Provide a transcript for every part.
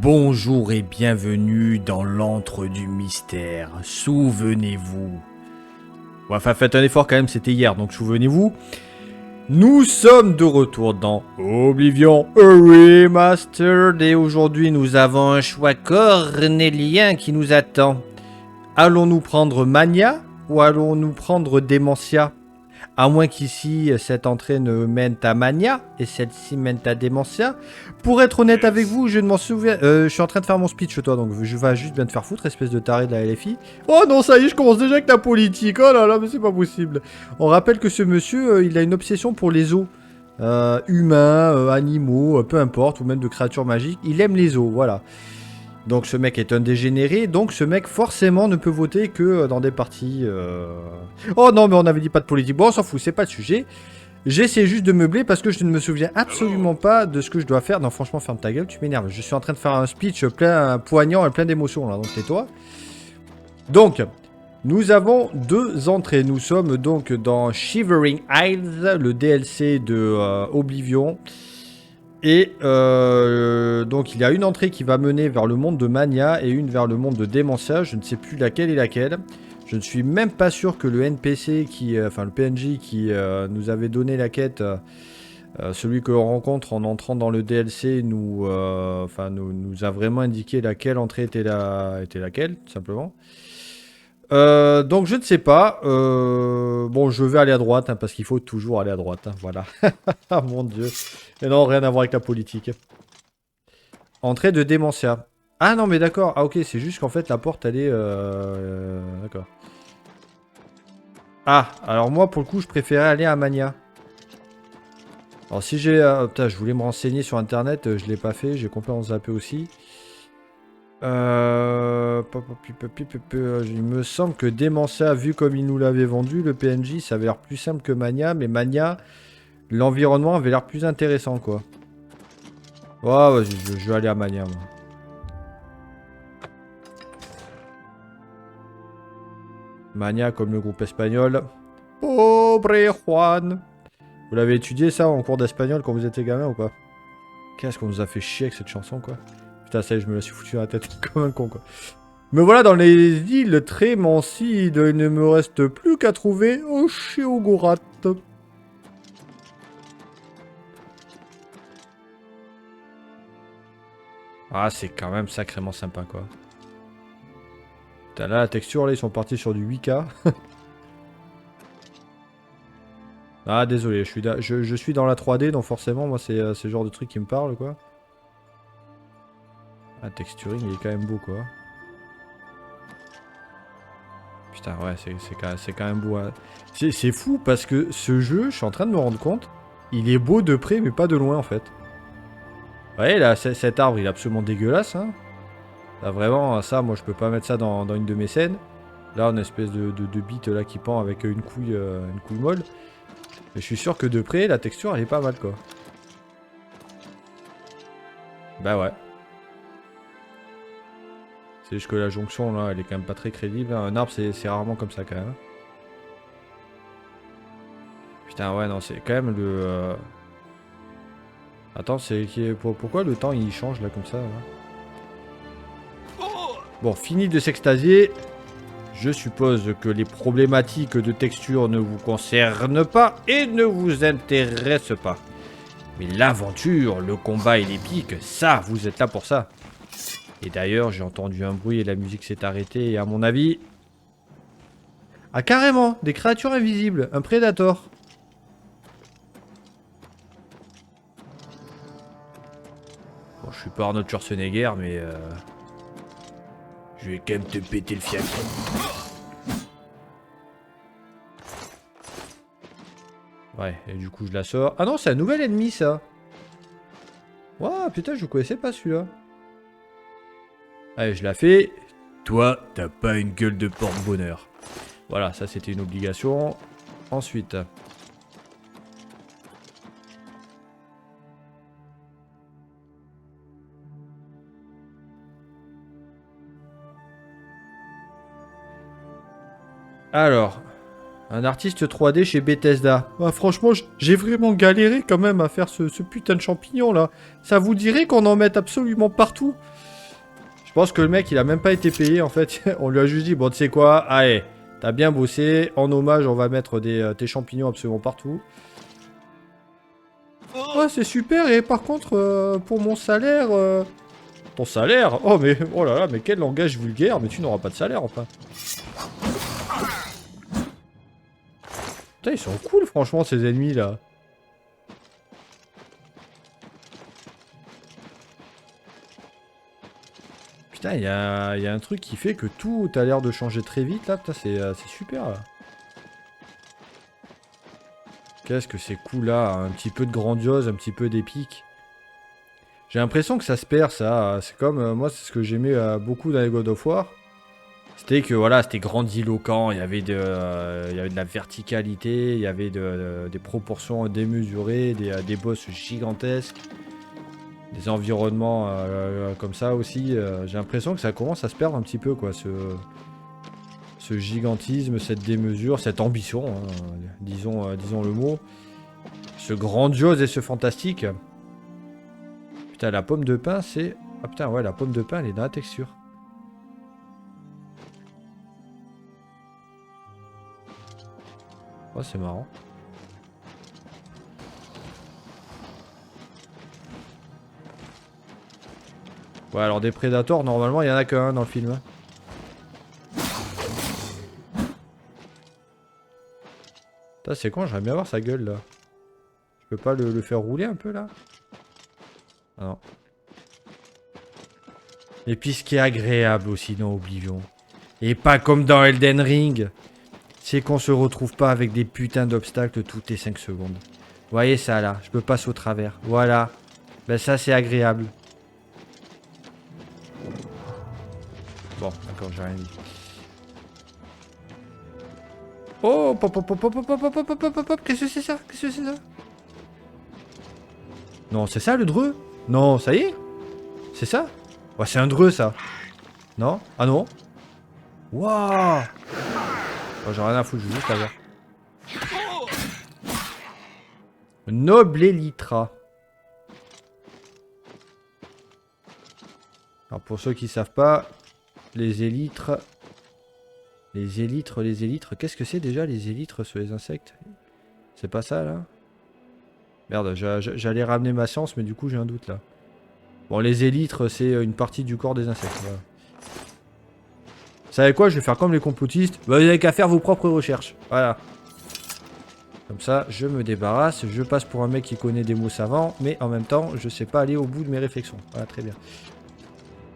Bonjour et bienvenue dans l'antre du mystère. Souvenez-vous. Ouais, enfin, faites un effort quand même, c'était hier, donc souvenez-vous. Nous sommes de retour dans Oblivion Remastered et aujourd'hui nous avons un choix cornélien qui nous attend. Allons-nous prendre Mania ou allons-nous prendre Démentia? À moins qu'ici, cette entrée ne mène à Mania, et celle-ci mène à Démentia. Pour être honnête avec vous, je ne m'en souviens... je suis en train de faire mon speech, toi, donc je vais juste bien te faire foutre, espèce de taré de la LFI. Oh non, ça y est, je commence déjà avec la politique. Oh là là, mais c'est pas possible. On rappelle que ce monsieur, il a une obsession pour les os. Humains, animaux, peu importe, ou même de créatures magiques. Il aime les os, voilà. Donc ce mec est un dégénéré, donc ce mec forcément ne peut voter que dans des partis... Oh non, mais on avait dit pas de politique. Bon, on s'en fout, c'est pas le sujet. J'essaie juste de meubler parce que je ne me souviens absolument pas de ce que je dois faire. Non, franchement, ferme ta gueule, tu m'énerves. Je suis en train de faire un speech plein poignant et plein d'émotions, là, donc tais-toi. Donc, nous avons deux entrées. Nous sommes donc dans Shivering Isles, le DLC de Oblivion. Et donc il y a une entrée qui va mener vers le monde de Mania et une vers le monde de Démentia. Je ne sais plus laquelle est laquelle. Je ne suis même pas sûr que le NPC qui, enfin le PNJ qui nous avait donné la quête, celui que l'on rencontre en entrant dans le DLC, nous a vraiment indiqué laquelle entrée était laquelle, tout simplement. Donc je ne sais pas. Bon, je vais aller à droite hein, parce qu'il faut toujours aller à droite. Hein, voilà. Ah mon dieu. Et non, rien à voir avec la politique. Entrée de Démentia. Ah non, mais d'accord. Ah ok, c'est juste qu'en fait la porte elle est. D'accord. Ah, alors moi pour le coup je préférais aller à Mania. Alors si j'ai. Putain, je voulais me renseigner sur internet, je l'ai pas fait, j'ai complètement zappé aussi. Il me semble que Démentia, vu comme il nous l'avait vendu, le PNJ, ça avait l'air plus simple que Mania, mais Mania, l'environnement avait l'air plus intéressant, quoi. Ouais, vas-y, je vais aller à Mania, moi. Mania, comme le groupe espagnol. Pobre Juan. Vous l'avez étudié, ça, en cours d'espagnol, quand vous étiez gamin, ou pas? Qu'est-ce qu'on nous a fait chier avec cette chanson, quoi. Putain, ça y est, je me la suis foutu dans la tête comme un con, quoi. Me voilà dans les îles Trémancides, il ne me reste plus qu'à trouver Oshiogorat. Ah, c'est quand même sacrément sympa, quoi. Putain, là, la texture, là, ils sont partis sur du 8K. Ah, désolé, je suis dans la 3D, donc forcément, moi, c'est le genre de truc qui me parle, quoi. Ah, texturing, il est quand même beau, quoi. Putain, ouais, c'est quand même beau. Hein. C'est fou parce que ce jeu, je suis en train de me rendre compte, il est beau de près, mais pas de loin en fait. Vous voyez, là, cet arbre, il est absolument dégueulasse. Hein. Là, vraiment, ça, moi, je peux pas mettre ça dans une de mes scènes. Là, une espèce de bite là qui pend avec une couille molle. Mais je suis sûr que de près, la texture, elle est pas mal, quoi. Bah ouais. C'est juste que la jonction, là, elle est quand même pas très crédible. Un arbre, c'est rarement comme ça, quand même. Putain, ouais, non, c'est quand même le... Attends, pourquoi le temps, il change, là, comme ça, là? Bon, fini de s'extasier. Je suppose que les problématiques de texture ne vous concernent pas et ne vous intéressent pas. Mais l'aventure, le combat et l'épique, ça, vous êtes là pour ça. Et d'ailleurs, j'ai entendu un bruit et la musique s'est arrêtée et à mon avis... Ah carrément, des créatures invisibles, un Predator. Bon, je suis pas Arnold Schwarzenegger, mais... Je vais quand même te péter le fiac. Ouais, et du coup je la sors. Ah non, c'est un nouvel ennemi ça. Ouah, putain, je connaissais pas celui-là. Allez, je la fais. Toi, t'as pas une gueule de porte-bonheur. Voilà, ça c'était une obligation. Ensuite. Alors, un artiste 3D chez Bethesda. Ah, franchement, j'ai vraiment galéré quand même à faire ce putain de champignon là. Ça vous dirait qu'on en mette absolument partout? pense que le mec, il a même pas été payé, en fait. On lui a juste dit, bon, tu sais quoi, allez, t'as bien bossé. En hommage, on va mettre tes champignons absolument partout. Oh, c'est super. Et par contre, pour mon salaire... Ton salaire? Oh, mais... Oh là là, mais quel langage vulgaire. Mais tu n'auras pas de salaire, enfin. Putain, ils sont cool, franchement, ces ennemis, là. Putain, il y a un truc qui fait que tout a l'air de changer très vite, là. Putain, c'est super, là. Qu'est-ce que c'est cool, là. Un petit peu de grandiose, un petit peu d'épique. J'ai l'impression que ça se perd, ça. C'est comme... moi, c'est ce que j'aimais beaucoup dans les God of War. C'était que, voilà, c'était grandiloquent. Il y avait de la verticalité. Il y avait des proportions démesurées. Des boss gigantesques. Des environnements comme ça aussi. J'ai l'impression que ça commence à se perdre un petit peu, quoi. Ce gigantisme, cette démesure, cette ambition, hein, disons le mot. Ce grandiose et ce fantastique. Putain, la pomme de pin, c'est... Ah putain, ouais, la pomme de pin, elle est dans la texture. Oh, c'est marrant. Ouais, alors des prédateurs, normalement, il y en a qu'un dans le film. Putain, c'est con, j'aimerais bien voir sa gueule, là. Je peux pas le faire rouler un peu, là? Ah non. Et puis, ce qui est agréable aussi dans Oblivion, et pas comme dans Elden Ring, c'est qu'on se retrouve pas avec des putains d'obstacles toutes les 5 secondes. Vous voyez ça, là? Je peux passer au travers. Voilà. Ben ça, c'est agréable. Bon, d'accord, j'ai rien dit. Oh, pop, pop, pop, pop, pop, pop, pop, pop, pop, pop, qu'est-ce que c'est ça? Qu'est-ce que c'est ça? Non, c'est ça le dreux? Non, ça y est? C'est ça? Ouais, c'est un dreux, ça. Non? Ah non? Waouh! Oh, j'ai rien à foutre, je veux juste la voir. Noble Elytra. Alors pour ceux qui savent pas, les élytres... Les élytres, qu'est-ce que c'est déjà les élytres sur les insectes? C'est pas ça là? Merde, j'allais ramener ma science mais du coup j'ai un doute là. Bon, les élytres c'est une partie du corps des insectes. Voilà. Vous savez quoi? Je vais faire comme les complotistes. Bah, vous n'avez qu'à faire vos propres recherches. Voilà. Comme ça, je me débarrasse. Je passe pour un mec qui connaît des mots savants. Mais en même temps, je sais pas aller au bout de mes réflexions. Voilà, très bien.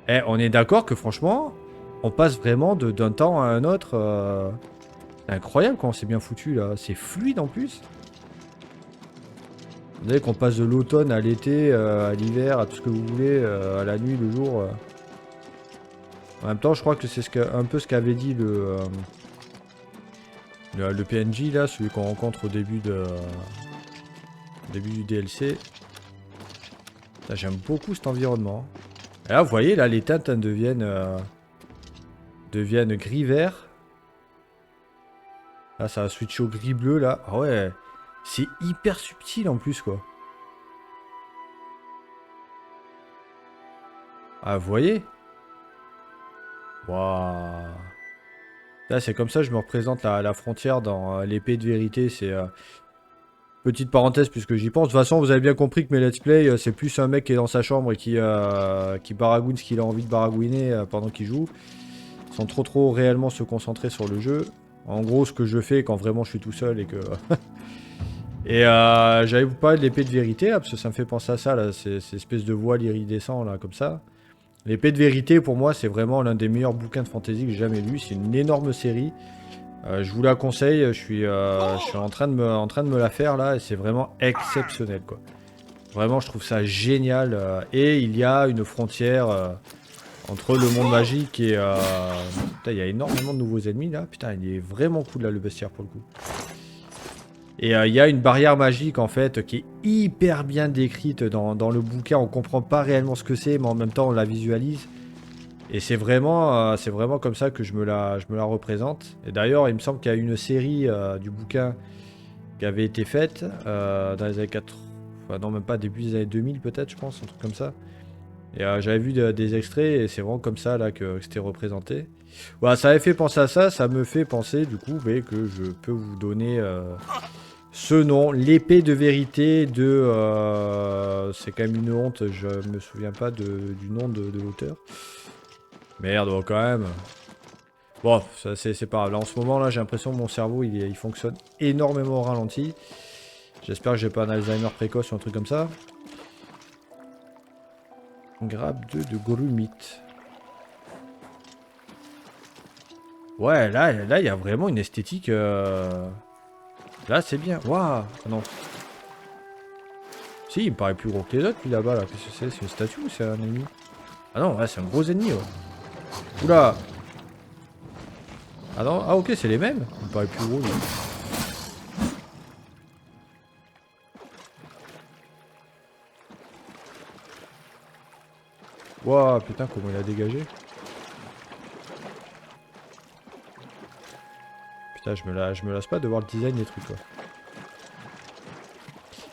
Eh, on est d'accord que franchement, on passe vraiment d'un temps à un autre. C'est incroyable comment c'est bien foutu là. C'est fluide en plus. Vous savez qu'on passe de l'automne à l'été, à l'hiver, à tout ce que vous voulez, à la nuit, le jour. En même temps, je crois que c'est un peu ce qu'avait dit le PNJ là, celui qu'on rencontre au début du DLC. J'aime beaucoup cet environnement. Et là, vous voyez, là, les teintes deviennent gris-vert. Là, ça va switcher au gris-bleu, là. Ah ouais, c'est hyper subtil en plus, quoi. Ah, vous voyez? Waouh. Là, c'est comme ça que je me représente la frontière dans l'épée de vérité. C'est... petite parenthèse, puisque j'y pense. De toute façon, vous avez bien compris que mes let's play, c'est plus un mec qui est dans sa chambre et qui baragouine ce qu'il a envie de baragouiner pendant qu'il joue. Sans trop réellement se concentrer sur le jeu. En gros, ce que je fais quand vraiment je suis tout seul et que... et j'allais vous parler de l'épée de vérité, là, parce que ça me fait penser à ça, là, ces espèces de voile iridescent, là, comme ça. L'épée de vérité, pour moi, c'est vraiment l'un des meilleurs bouquins de fantasy que j'ai jamais lu. C'est une énorme série. Je vous la conseille, je suis en train de me la faire, là, et c'est vraiment exceptionnel, quoi. Vraiment, je trouve ça génial. Et il y a une frontière... entre le monde magique et... Putain, il y a énormément de nouveaux ennemis, là. Putain, il est vraiment cool, là, le bestiaire, pour le coup. Et il y a une barrière magique, en fait, qui est hyper bien décrite dans le bouquin. On comprend pas réellement ce que c'est, mais en même temps, on la visualise. Et c'est vraiment comme ça que je me la représente. Et d'ailleurs, il me semble qu'il y a une série du bouquin qui avait été faite dans les années 80... Enfin, non, même pas, début des années 2000, peut-être, je pense, un truc comme ça. Et j'avais vu des extraits et c'est vraiment comme ça là que c'était représenté. Voilà, ça avait fait penser à ça, ça me fait penser du coup que je peux vous donner ce nom, l'épée de vérité de... c'est quand même une honte, je me souviens pas du nom de l'auteur. Merde, oh, quand même. Bon, ça c'est pas grave. Là, en ce moment là j'ai l'impression que mon cerveau il fonctionne énormément au ralenti. J'espère que j'ai pas un Alzheimer précoce ou un truc comme ça. Grappe 2 de Grumit. Ouais, là, il y a vraiment une esthétique. Là, c'est bien. Waouh! Ah non. Si, il me paraît plus gros que les autres, lui là-bas. Là. Qu'est-ce que c'est? C'est une statue ou c'est un ennemi? Ah non, ouais, c'est un gros ennemi. Ouais. Oula! Ah non, ah ok, c'est les mêmes. Il me paraît plus gros. Lui. Waouh, putain, comment il a dégagé. Putain, je me lasse pas de voir le design des trucs, quoi.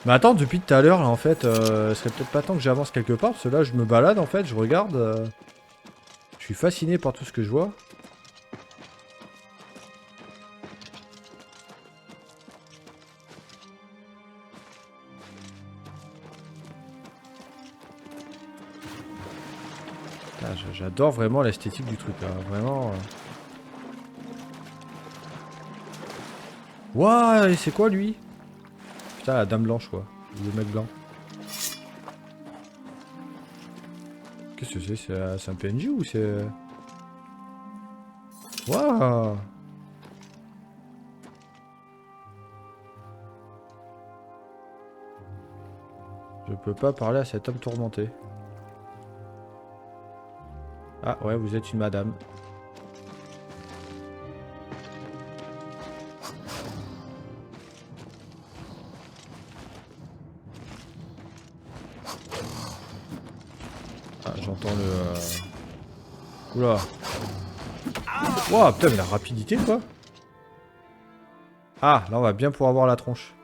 Mais attends, depuis tout à l'heure, là, en fait, ce serait peut-être pas temps que j'avance quelque part, parce que là, je me balade, en fait, je regarde. Je suis fasciné par tout ce que je vois. J'adore vraiment l'esthétique du truc, là, vraiment. Ouah, et c'est quoi, lui? Putain, la dame blanche, quoi. Ou le mec blanc. Qu'est-ce que c'est? C'est un PNJ ou c'est... Waouh! Je peux pas parler à cet homme tourmenté. Ah ouais, vous êtes une madame. Ah, j'entends le... Oula. Waouh, putain, mais la rapidité, quoi. Ah, là, on va bien pouvoir voir la tronche.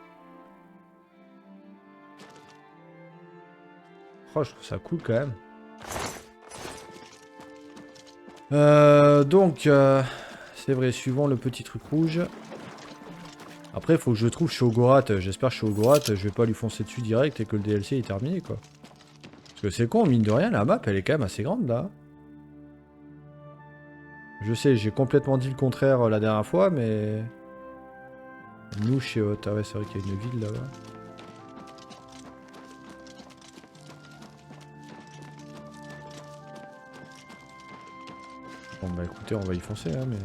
Oh, je trouve ça cool, quand même. Donc, c'est vrai, suivant le petit truc rouge. Après, il faut que je le trouve chez Ogorat. J'espère que chez Ogorat, je vais pas lui foncer dessus direct et que le DLC est terminé, quoi. Parce que c'est con, mine de rien, la map, elle est quand même assez grande, là. Je sais, j'ai complètement dit le contraire la dernière fois, mais... Nous, chez Hot, ah ouais, c'est vrai qu'il y a une ville, là-bas. Bon, bah écoutez, on va y foncer, hein, mais...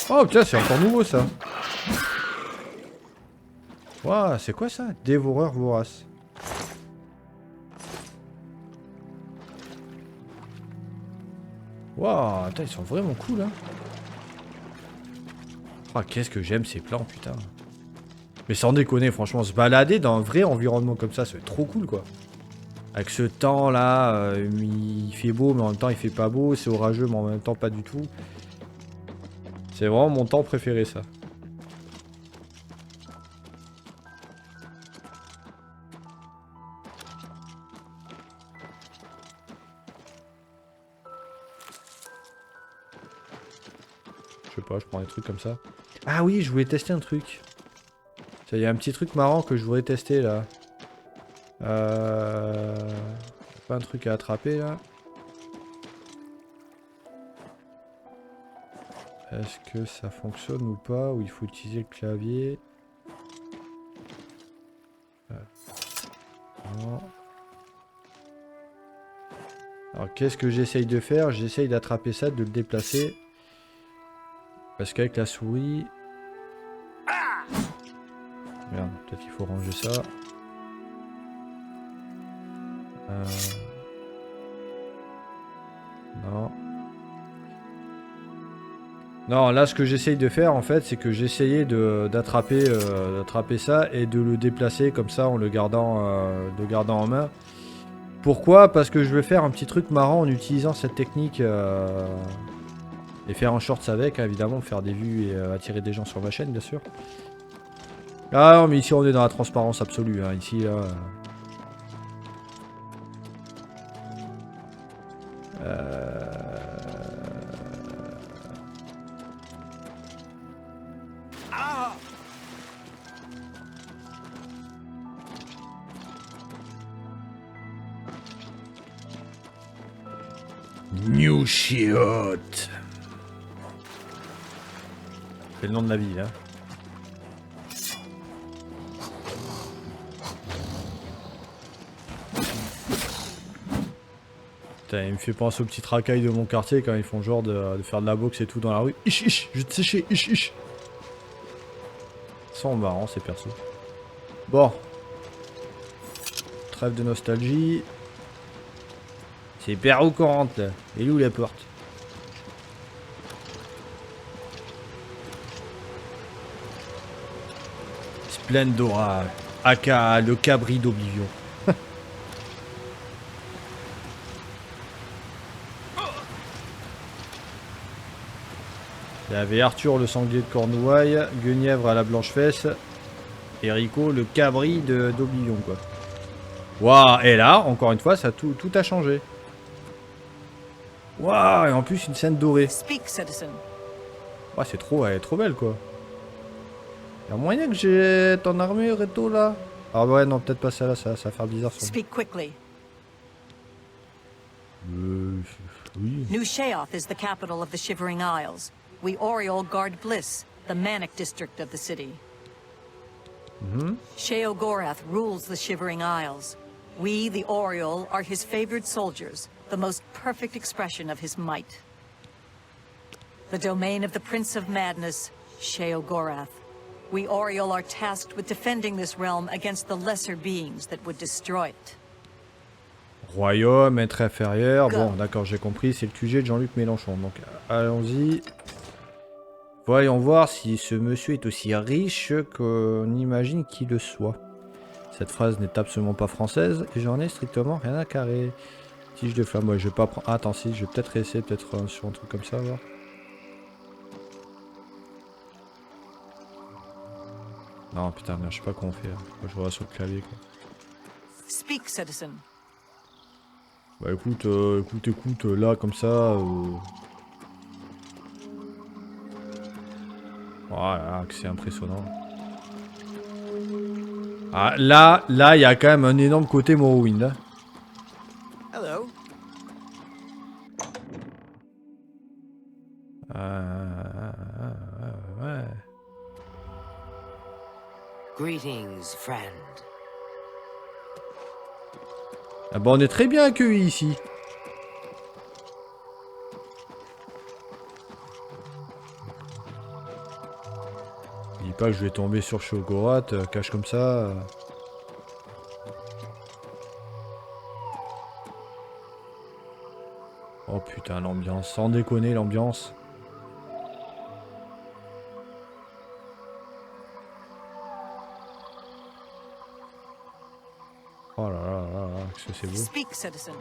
Oh, putain, c'est encore nouveau, ça. Waouh, c'est quoi, ça? Dévoreur vorace. Waouh, putain, ils sont vraiment cool, hein. Ah, qu'est-ce que j'aime ces plans, putain. Mais sans déconner, franchement, se balader dans un vrai environnement comme ça, c'est trop cool, quoi. Avec ce temps-là, il fait beau, mais en même temps, il fait pas beau. C'est orageux, mais en même temps, pas du tout. C'est vraiment mon temps préféré, ça. Je sais pas, je prends des trucs comme ça. Ah oui, je voulais tester un truc. Il y a un petit truc marrant que je voudrais tester, là. Pas un truc à attraper, là. Est-ce que ça fonctionne ou pas? Ou il faut utiliser le clavier? Non. Alors qu'est-ce que j'essaye de faire? J'essaye d'attraper ça, de le déplacer. Parce qu'avec la souris... Merde, peut-être qu'il faut ranger ça. Non. Non, là ce que j'essaye de faire en fait, c'est que j'essayais d'attraper ça et de le déplacer comme ça en le gardant en main. Pourquoi? Parce que je veux faire un petit truc marrant en utilisant cette technique et faire un shorts avec, hein, évidemment, faire des vues et attirer des gens sur ma chaîne, bien sûr. Ah non, mais ici on est dans la transparence absolue, hein, ici là... New Shiot. C'est le nom de la ville, hein. Putain, il me fait penser aux petites racailles de mon quartier quand ils font genre de faire de la boxe et tout dans la rue. Ich, ich, je vais te sécher, ich, ich. Ils sont marrants ces persos. Bon. Trêve de nostalgie. C'est par où qu'on rentre là? Et où la porte? Splendora, aka le cabri d'Oblivion. Il y avait Arthur le sanglier de Cornouailles, Guenièvre à la blanche-fesse, et Rico le cabri d'Oblivion quoi. Waouh, et là, encore une fois, ça tout a changé. Waouh, et en plus une scène dorée. Speak, citizen. Ouais, c'est trop, elle est trop belle quoi. Y'a moyen que j'ai ton armure et tout là? Ah ouais, non, peut-être pas celle-là, ça va faire bizarre. Speak quickly. Oui. New Sheoth is the capital of the Shivering Isles. We Oriole guard Bliss, the manic district of the city. Sheogorath rules the Shivering Isles. We, the Oriole, are his favored soldiers, the most perfect expression of his might. The domain of the Prince of Madness, Sheogorath. We Oriole are tasked with defending this realm against the lesser beings that would destroy it. Royaume, être inférieur. Bon, d'accord, j'ai compris. C'est le QG de Jean-Luc Mélenchon. Donc, allons-y. Voyons voir si ce monsieur est aussi riche qu'on imagine qu'il le soit. Cette phrase n'est absolument pas française et j'en ai strictement rien à carrer. Tige de flamme, ouais, je vais pas prendre. Ah, attends, si, je vais peut-être essayer, peut-être sur un truc comme ça, voir. Non, putain, merde, je sais pas comment on fait. Moi, je vois sur le clavier, quoi. Speak, citizen. Bah écoute, là, comme ça... Voilà, que c'est impressionnant. Ah, là, il y a quand même un énorme côté Morrowind. Hein. Hello. Ouais. Greetings, friend. Ah bah on est très bien accueillis ici. Je dis pas que je vais tomber sur Sheogorath, cache comme ça. Oh putain, l'ambiance, sans déconner l'ambiance. Oh là là là là, qu'est-ce que c'est beau. Speak, citizen.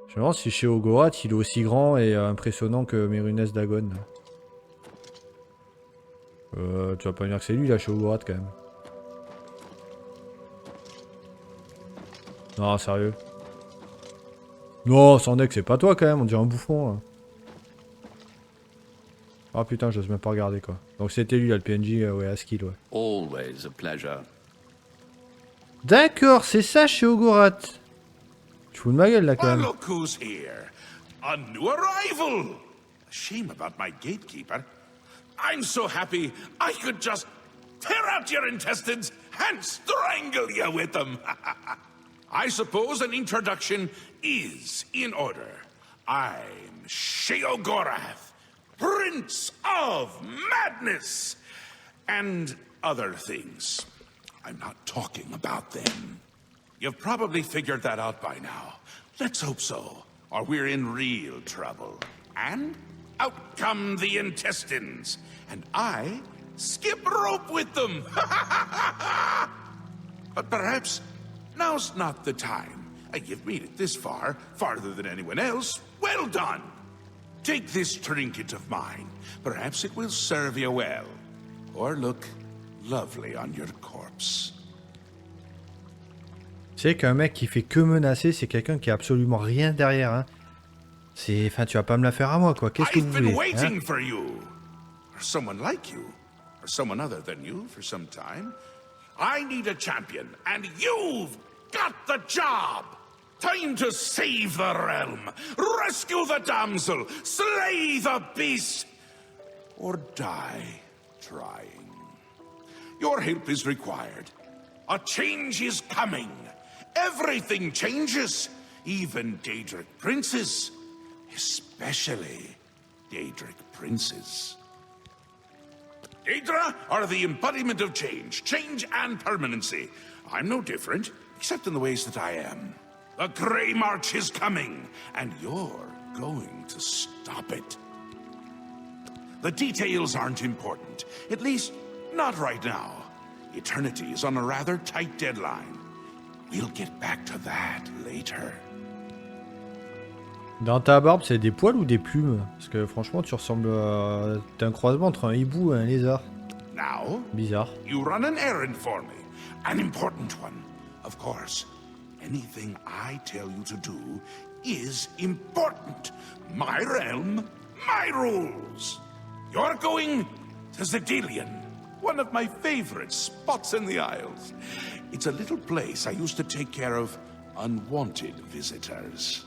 Je me demande si Sheogorath il est aussi grand et impressionnant que Mérunès Dagon. Tu vas pas me dire que c'est lui là, Sheogorath quand même. Non, sérieux. Non, sans deck, c'est pas toi quand même, on dirait un bouffon là. Ah putain, j'ose même pas regarder quoi. Donc c'était lui là, le PNJ, ouais, à skill, ouais. Always a pleasure. D'accord, c'est ça Sheogorath. Tu fous de ma gueule là quand Well, même. look who's here. A new arrival. Shame about my gatekeeper. I'm so happy I could just tear out your intestines and strangle you with them. I suppose an introduction is in order. I'm Sheogorath, Prince of Madness, and other things. I'm not talking about them. You've probably figured that out by now. Let's hope so, or we're in real trouble. And out come the intestines, and I skip rope with them. But perhaps now's not the time. You've made it this far, farther than anyone else. Well done. Take this trinket of mine. Perhaps it will serve you well, or look lovely on your corpse. Tu sais qu'un mec qui fait que menacer, c'est quelqu'un qui a absolument rien derrière, hein. C'est... Enfin, tu vas pas me la faire à moi, quoi. Qu'est-ce que vous I've been voulez, waiting hein? for you. Or someone like you. Or someone other than you for some time. I need a champion, and you've got the job! Time to save the realm, rescue the damsel, slay the beast, or die trying. Your help is required. A change is coming. Everything changes, even Daedric princes, especially Daedric princes. Daedra are the embodiment of change and permanency. I'm no different, except in the ways that I am. The Grey March is coming, and you're going to stop it. The details aren't important, at least not right now. Eternity is on a rather tight deadline. We'll get back to that later. Dans ta barbe, c'est des poils ou des plumes? Parce que franchement, tu ressembles à... T'es un croisement entre un hibou et un lézard. Now, Bizarre. you run an errand for me. An important one, of course. Anything I tell you to do is important. My realm, my rules. You're going to Zedilian, one of my favorite spots in the Isles. It's a little place I used to take care of unwanted visitors.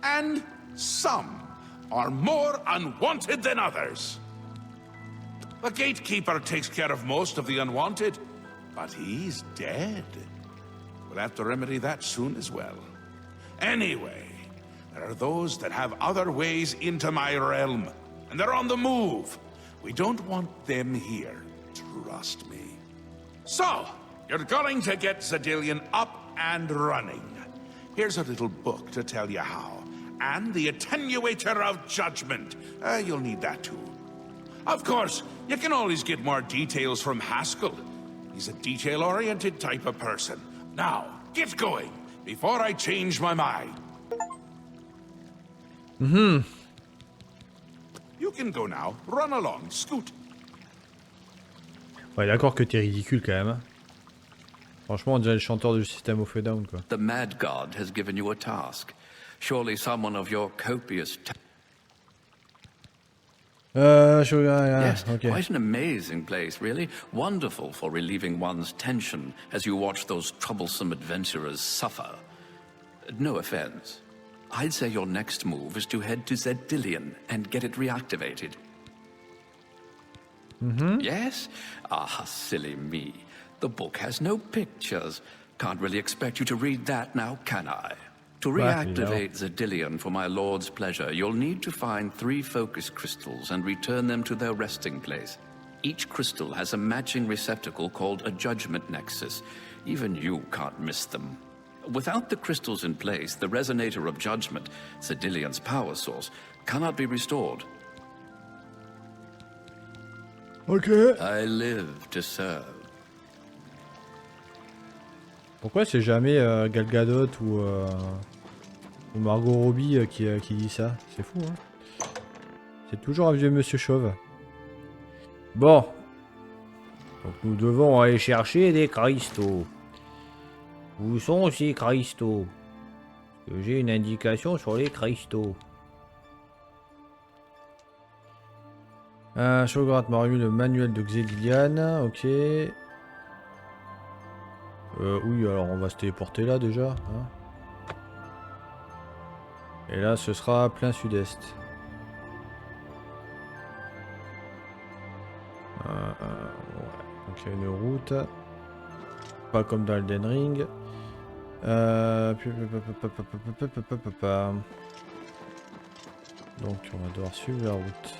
And some are more unwanted than others. The gatekeeper takes care of most of the unwanted, but he's dead. We'll have to remedy that soon as well. Anyway, there are those that have other ways into my realm, and they're on the move. We don't want them here, trust me. So, you're going to get Zedilian up and running. Here's a little book to tell you how. And the Attenuator of Judgment. You'll need that too. Of course, you can always get more details from Haskell. He's a detail-oriented type of person. Now, get going, before I change my mind. You can go now. Run along, scoot. Ouais, d'accord que t'es ridicule quand même. Hein. Franchement, on dirait le chanteur du System of a Down, quoi. The Mad God has given you a task. Surely someone of your copious... Yes, ok. quite an amazing place, really. Wonderful for relieving one's tension as you watch those troublesome adventurers suffer. No offense. I'd say your next move is to head to Zedilian and get it reactivated. Yes? Ah, silly me. The book has no pictures. Can't really expect you to read that now, can I? To reactivate Zedilian for my lord's pleasure, you'll need to find 3 focus crystals and return them to their resting place. Each crystal has a matching receptacle called a judgment nexus. Even you can't miss them. Without the crystals in place, the resonator of judgment, Zedilian's power source, cannot be restored. Ok. I live to serve. Pourquoi c'est jamais Gal Gadot ou Margot Robbie qui dit ça? C'est fou, hein. C'est toujours un vieux monsieur chauve. Bon. Donc nous devons aller chercher des cristaux. Où sont ces cristaux? Parce que j'ai une indication sur les cristaux. Shoggoth m'a remis le manuel de Xedilian. Ok. Oui, alors on va se téléporter là déjà. Hein. Et là, ce sera plein sud-est. Ouais. Donc il y a une route. Pas comme dans Elden Ring. Donc on va devoir suivre la route.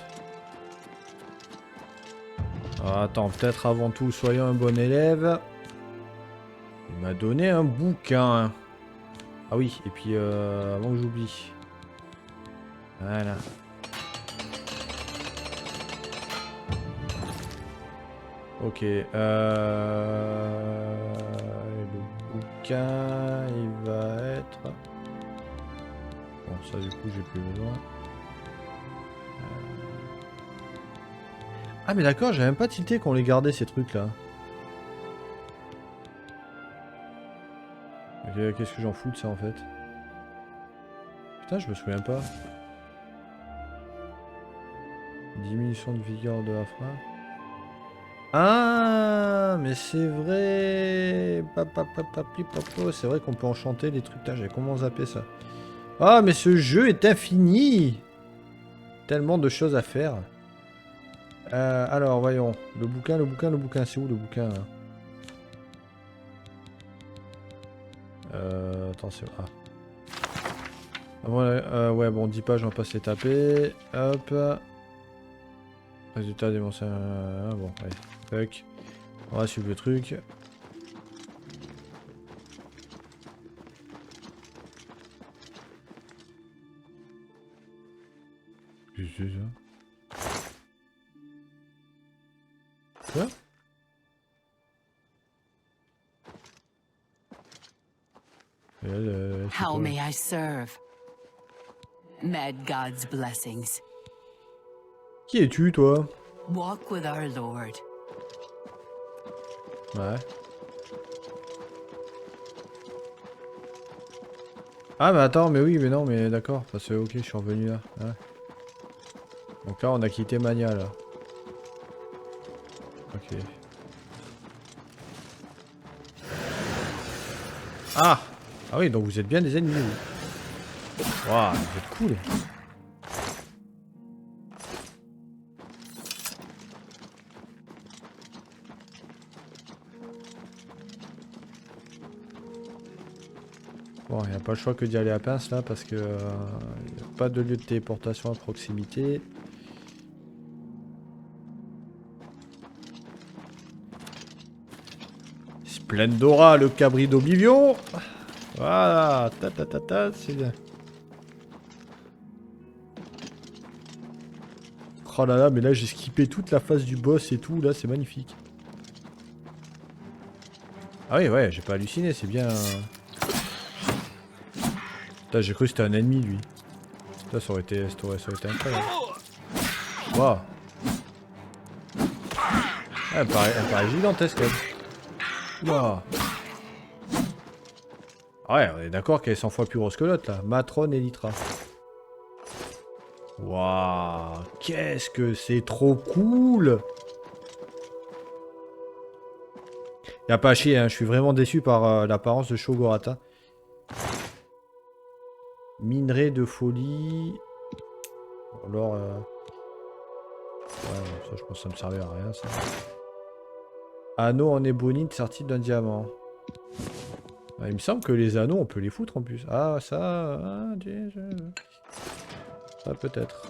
Alors, attends, peut-être avant tout, soyons un bon élève. Il m'a donné un bouquin. Ah oui, et puis avant que j'oublie. Voilà. Ok. Le bouquin, il va être... Bon, ça du coup, j'ai plus besoin. Ah mais d'accord, j'avais même pas tilté qu'on les gardait ces trucs là. Ok, qu'est-ce que j'en fous de ça en fait? Putain, je me souviens pas. Diminution de vigueur de la frappe. Ah, mais c'est vrai. C'est vrai qu'on peut enchanter les trucs. J'avais comment zapper ça? Ah, mais ce jeu est infini. Tellement de choses à faire. Alors, voyons. Le bouquin. C'est où le bouquin là? Attends, c'est... Ah. Ouais, bon, 10 pages, on va pas se les taper. Hop. Résultat démontré. Bon, allez. Fuck. On va suivre le truc. Qu'est-ce que c'est ça? Quoi? How may I serve? Mad God's blessings. Qui es-tu, toi? Walk with our Lord. Ouais. Ah, mais attends, mais oui, mais non, mais d'accord. Parce que, ok, je suis revenu là. Ouais. Donc là, on a quitté Mania, là. Ok. Ah! Ah oui, donc vous êtes bien des ennemis, vous. Waouh, vous êtes cool. Bon, il n'y a pas le choix que d'y aller à pince là parce que y a pas de lieu de téléportation à proximité. Splendora, le cabri d'Oblivion. Voilà, c'est bien. Oh là là, mais là j'ai skippé toute la phase du boss et tout, là c'est magnifique. Ah oui, ouais, j'ai pas halluciné, c'est bien. Putain, j'ai cru que c'était un ennemi lui. Putain, ça aurait été incroyable. Waouh. Ah, elle paraît gigantesque elle. Waouh. Ouais, on est d'accord qu'elle est 100 fois plus grosse que l'autre là. Matron Elytra. Waouh, qu'est-ce que c'est trop cool. Y'a pas à chier, hein, je suis vraiment déçu par l'apparence de Shogorata. Minerai de folie. Alors, ouais, ça je pense que ça me servait à rien ça. Anneau en ébonite sorti d'un diamant. Ah, il me semble que les anneaux on peut les foutre en plus. Ah ça, ça peut-être.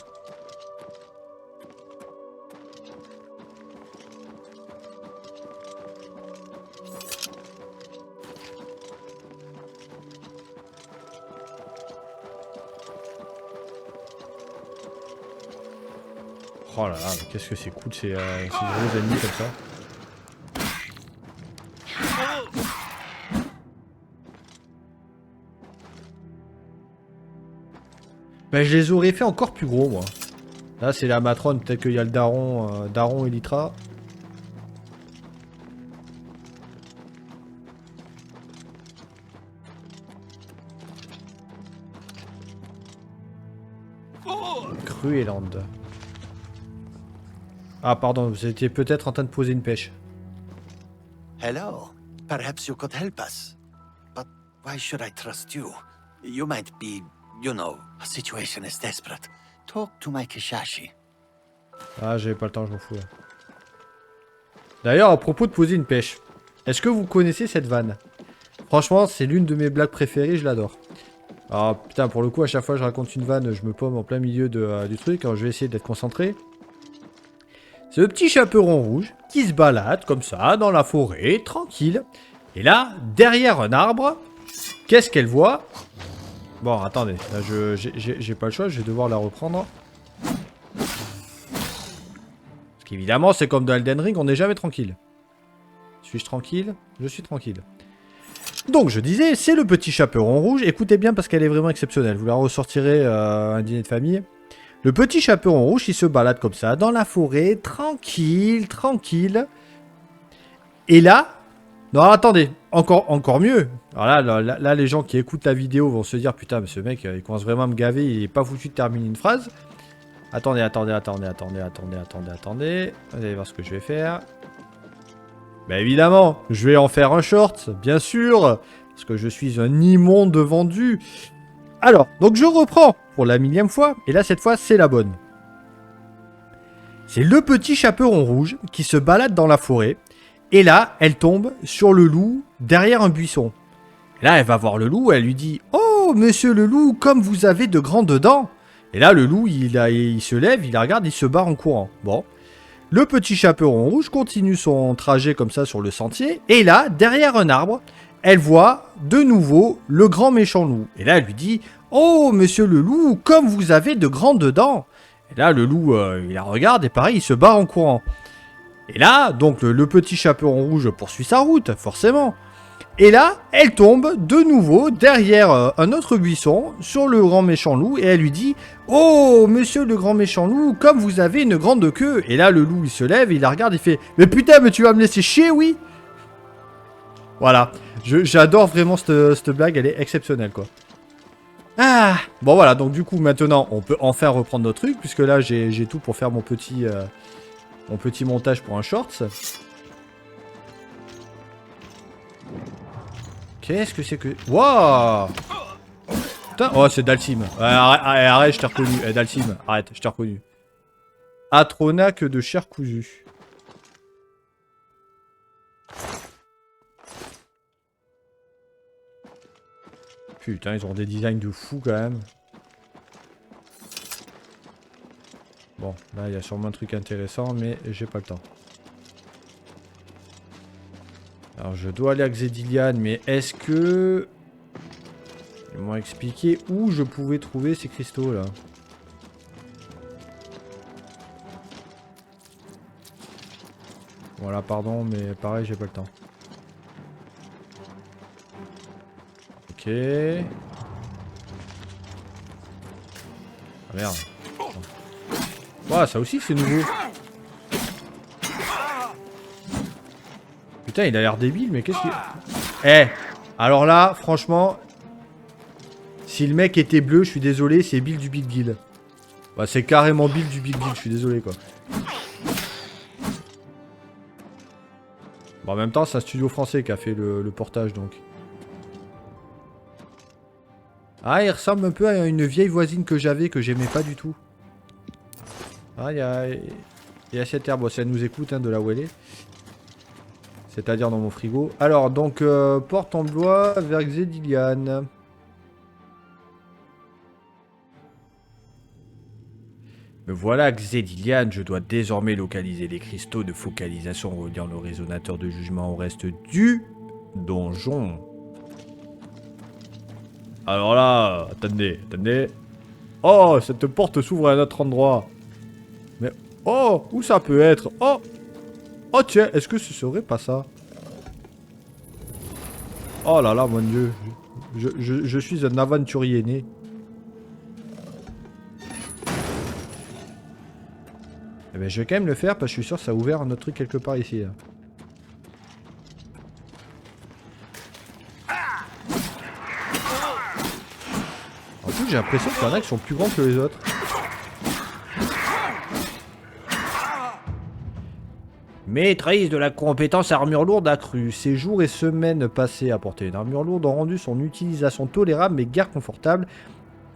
Oh là là, mais qu'est-ce que c'est cool ces gros ennemis comme ça. Ben, je les aurais fait encore plus gros, moi. Là, c'est la matrone. Peut-être qu'il y a le daron Elytra. Crueland. Ah, pardon, vous étiez peut-être en train de poser une pêche. Hello. Perhaps you could help us. But why should I trust you? You might be, you know, a situation is desperate. Talk to my Kishashi. Ah, j'avais pas le temps, je m'en fous. Là. D'ailleurs, à propos de poser une pêche, est-ce que vous connaissez cette vanne? Franchement, c'est l'une de mes blagues préférées, je l'adore. Alors, putain, pour le coup, à chaque fois que je raconte une vanne, je me paume en plein milieu du truc. Alors, je vais essayer d'être concentré. C'est le petit chaperon rouge qui se balade comme ça dans la forêt, tranquille. Et là, derrière un arbre, qu'est-ce qu'elle voit? Bon, attendez, là j'ai pas le choix, je vais devoir la reprendre. Parce qu'évidemment, c'est comme dans Elden Ring, on n'est jamais tranquille. Suis-je tranquille? Je suis tranquille. Donc, je disais, c'est le petit chaperon rouge. Écoutez bien parce qu'elle est vraiment exceptionnelle. Vous la ressortirez un dîner de famille. Le petit chaperon rouge, il se balade comme ça, dans la forêt, tranquille, tranquille. Et là, Non, attendez, encore mieux. Alors là, les gens qui écoutent la vidéo vont se dire, putain, mais ce mec, il commence vraiment à me gaver, il est pas foutu de terminer une phrase. Attendez. Vous allez voir ce que je vais faire. Bah évidemment, je vais en faire un short, bien sûr, parce que je suis un immonde vendu. Alors, donc je reprends pour la 1000e fois, et là, cette fois, c'est la bonne. C'est le petit chaperon rouge qui se balade dans la forêt. Et là, elle tombe sur le loup derrière un buisson. Et là, elle va voir le loup, elle lui dit « Oh, monsieur le loup, comme vous avez de grandes dents !» Et là, le loup, il se lève, il la regarde, il se barre en courant. Bon. Le petit chaperon rouge continue son trajet comme ça sur le sentier. Et là, derrière un arbre, elle voit de nouveau le grand méchant loup. Et là, elle lui dit « Oh, monsieur le loup, comme vous avez de grandes dents !» Et là, le loup, il la regarde et pareil, il se barre en courant. Et là, donc, le petit chaperon rouge poursuit sa route, forcément. Et là, elle tombe de nouveau derrière un autre buisson sur le grand méchant loup et elle lui dit « Oh, monsieur le grand méchant loup, comme vous avez une grande queue !» Et là, le loup, il se lève, il la regarde, il fait « Mais putain, mais tu vas me laisser chier, oui ?» Voilà. J'adore vraiment cette blague, elle est exceptionnelle, quoi. Ah. Bon, voilà, donc du coup, maintenant, on peut enfin reprendre notre truc, puisque là, j'ai tout pour faire mon petit montage pour un short. Qu'est-ce que c'est que... Wouah! Putain, oh, c'est Dalsim. Arrête, je t'ai reconnu. Dalsim, arrête, je t'ai reconnu. Atronac de chair cousue. Putain, ils ont des designs de fou quand même. Bon, là, il y a sûrement un truc intéressant, mais j'ai pas le temps. Alors, je dois aller à Xedilian, mais est-ce que... Ils m'ont expliqué où je pouvais trouver ces cristaux, là. Voilà, pardon, mais pareil, j'ai pas le temps. Ok. Ah, merde. Ouah, ça aussi, c'est nouveau. Putain, il a l'air débile, mais qu'est-ce qu'il... Eh, alors là, franchement... Si le mec était bleu, je suis désolé, c'est Bill du Big Deal. Bah, c'est carrément Bill du Big Deal, je suis désolé, quoi. Bon, en même temps, c'est un studio français qui a fait le portage, donc. Ah, il ressemble un peu à une vieille voisine que j'avais, que j'aimais pas du tout. Ah, il y a cette herbe, si elle nous écoute, hein, de là où elle est. C'est-à-dire dans mon frigo. Alors, donc, porte en bois vers Xedilian. Me voilà Xedilian, je dois désormais localiser les cristaux de focalisation reliant le résonateur de jugement au reste du donjon. Alors là, attendez. Oh, cette porte s'ouvre à un autre endroit. Mais, oh, où ça peut être? Oh tiens, est-ce que ce serait pas ça? Oh là là, mon dieu. Je suis un aventurier né. Eh ben, je vais quand même le faire parce que je suis sûr que ça a ouvert un autre truc quelque part ici. Là. En plus, j'ai l'impression qu'il y en a qui sont plus grands que les autres. Maîtrise de la compétence armure lourde accrue. Ces jours et semaines passées à porter une armure lourde ont rendu son utilisation tolérable mais guère confortable.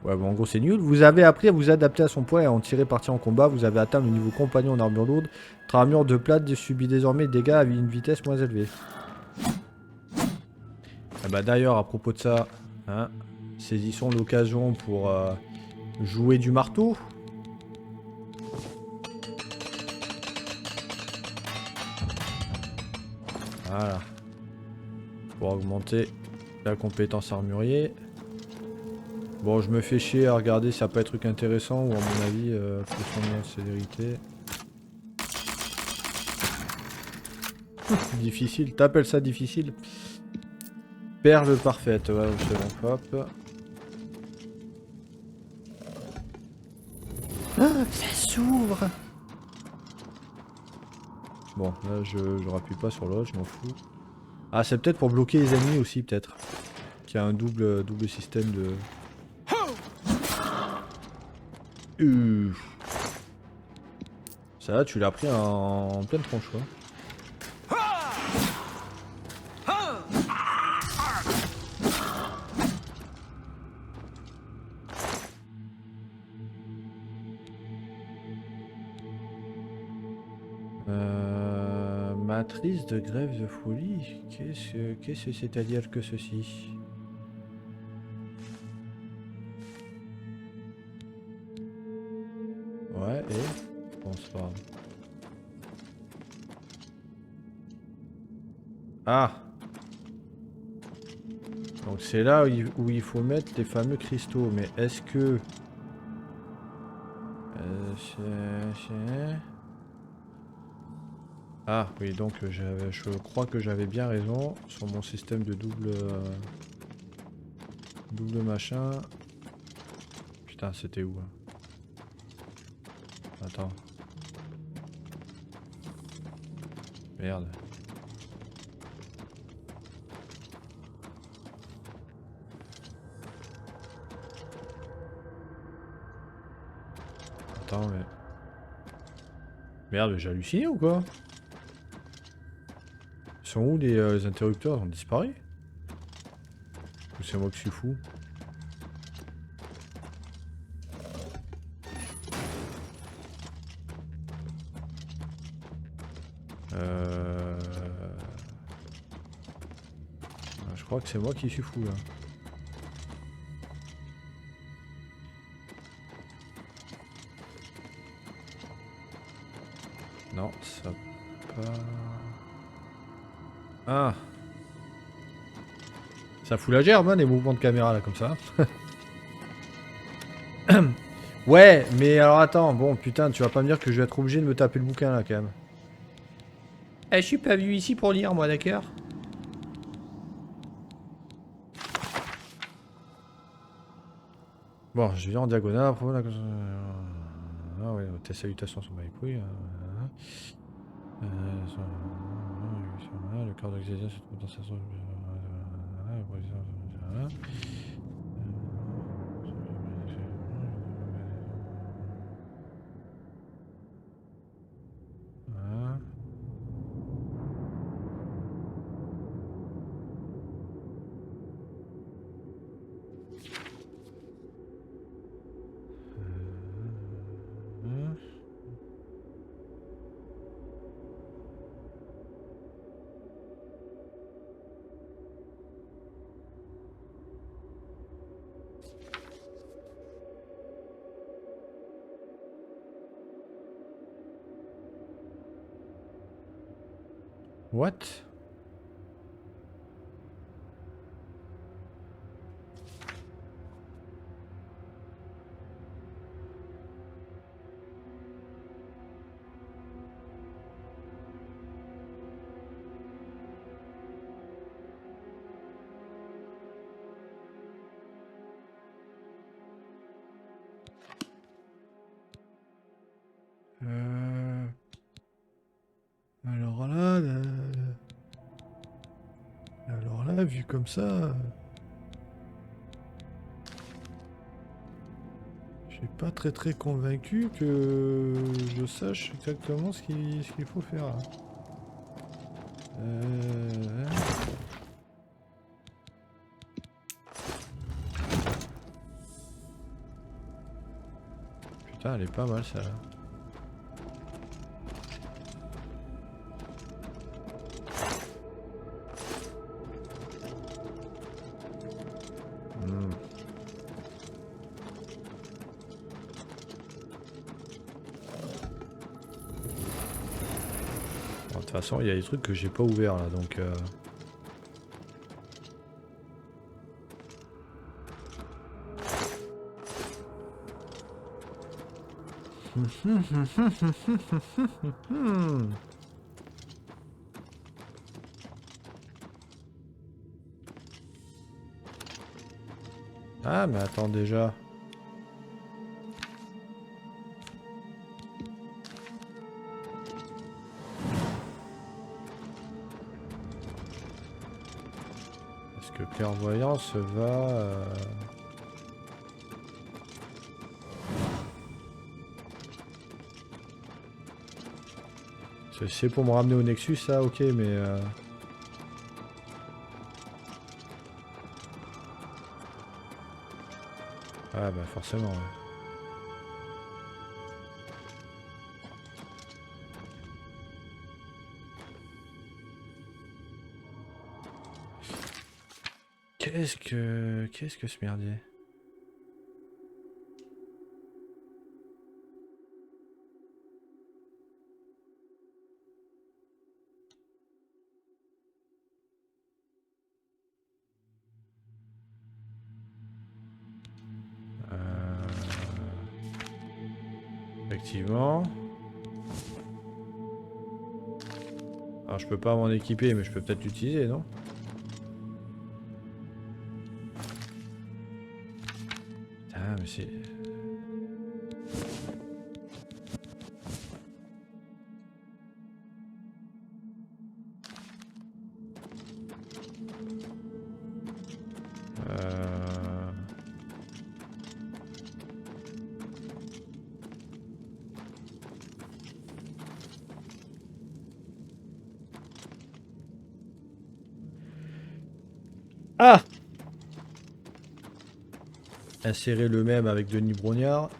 Ouais, bon, en gros, c'est nul. Vous avez appris à vous adapter à son poids et à en tirer parti en combat. Vous avez atteint le niveau compagnon en armure lourde. Votre armure de plate subit désormais des dégâts à une vitesse moins élevée. Ah bah d'ailleurs, à propos de ça, hein, saisissons l'occasion pour jouer du marteau. Voilà. Pour augmenter la compétence armurier. Bon, je me fais chier à regarder s'il n'y a pas de truc intéressant ou à mon avis, plus de célérité. Difficile, t'appelles ça difficile? Perle parfaite, ouais, c'est bon, hop. Ah, ça s'ouvre! Bon, là je rappuie pas sur l'autre, je m'en fous. Ah, c'est peut-être pour bloquer les ennemis aussi, peut-être. Qu'il y a un double système de... Ça, tu l'as pris en pleine tronche, quoi. Matrice de grève de folie. Qu'est-ce que c'est-à-dire que ceci? Ouais, et bonsoir. Ah! Donc c'est là où il faut mettre les fameux cristaux. Mais est-ce que... Ah oui, donc je crois que j'avais bien raison sur mon système de double machin. Putain, c'était où? Attends. Merde. Attends, mais... Merde, j'ai halluciné ou quoi? Ils sont où les interrupteurs? Ils ont disparu? Ou c'est moi qui suis fou? Je crois que c'est moi qui suis fou là. Non, ça pas... Ah! Ça fout la gerbe, hein, les mouvements de caméra là, comme ça. Ouais, mais alors attends, bon, putain, tu vas pas me dire que je vais être obligé de me taper le bouquin là, quand même. Eh, je suis pas venu ici pour lire, moi, d'accord? Bon, je viens en diagonale. Ah ouais, tes salutations sont pas les couilles. Le corps d'oxygène, c'est une potentiation. What? Alors là, vu comme ça, je suis pas très convaincu que je sache exactement ce qu'il faut faire. Là. Putain, elle est pas mal celle-là. De toute façon, il y a des trucs que j'ai pas ouverts là, donc... Ah, mais attends déjà. clairvoyance va... C'est pour me ramener au Nexus, ça, ok, mais... Ah bah forcément, ouais. Qu'est-ce que ce merdier? Effectivement. Alors je peux pas m'en équiper, mais je peux peut-être l'utiliser, non? Putain, mais c'est... Ah! Insérer le même avec Denis Brognard.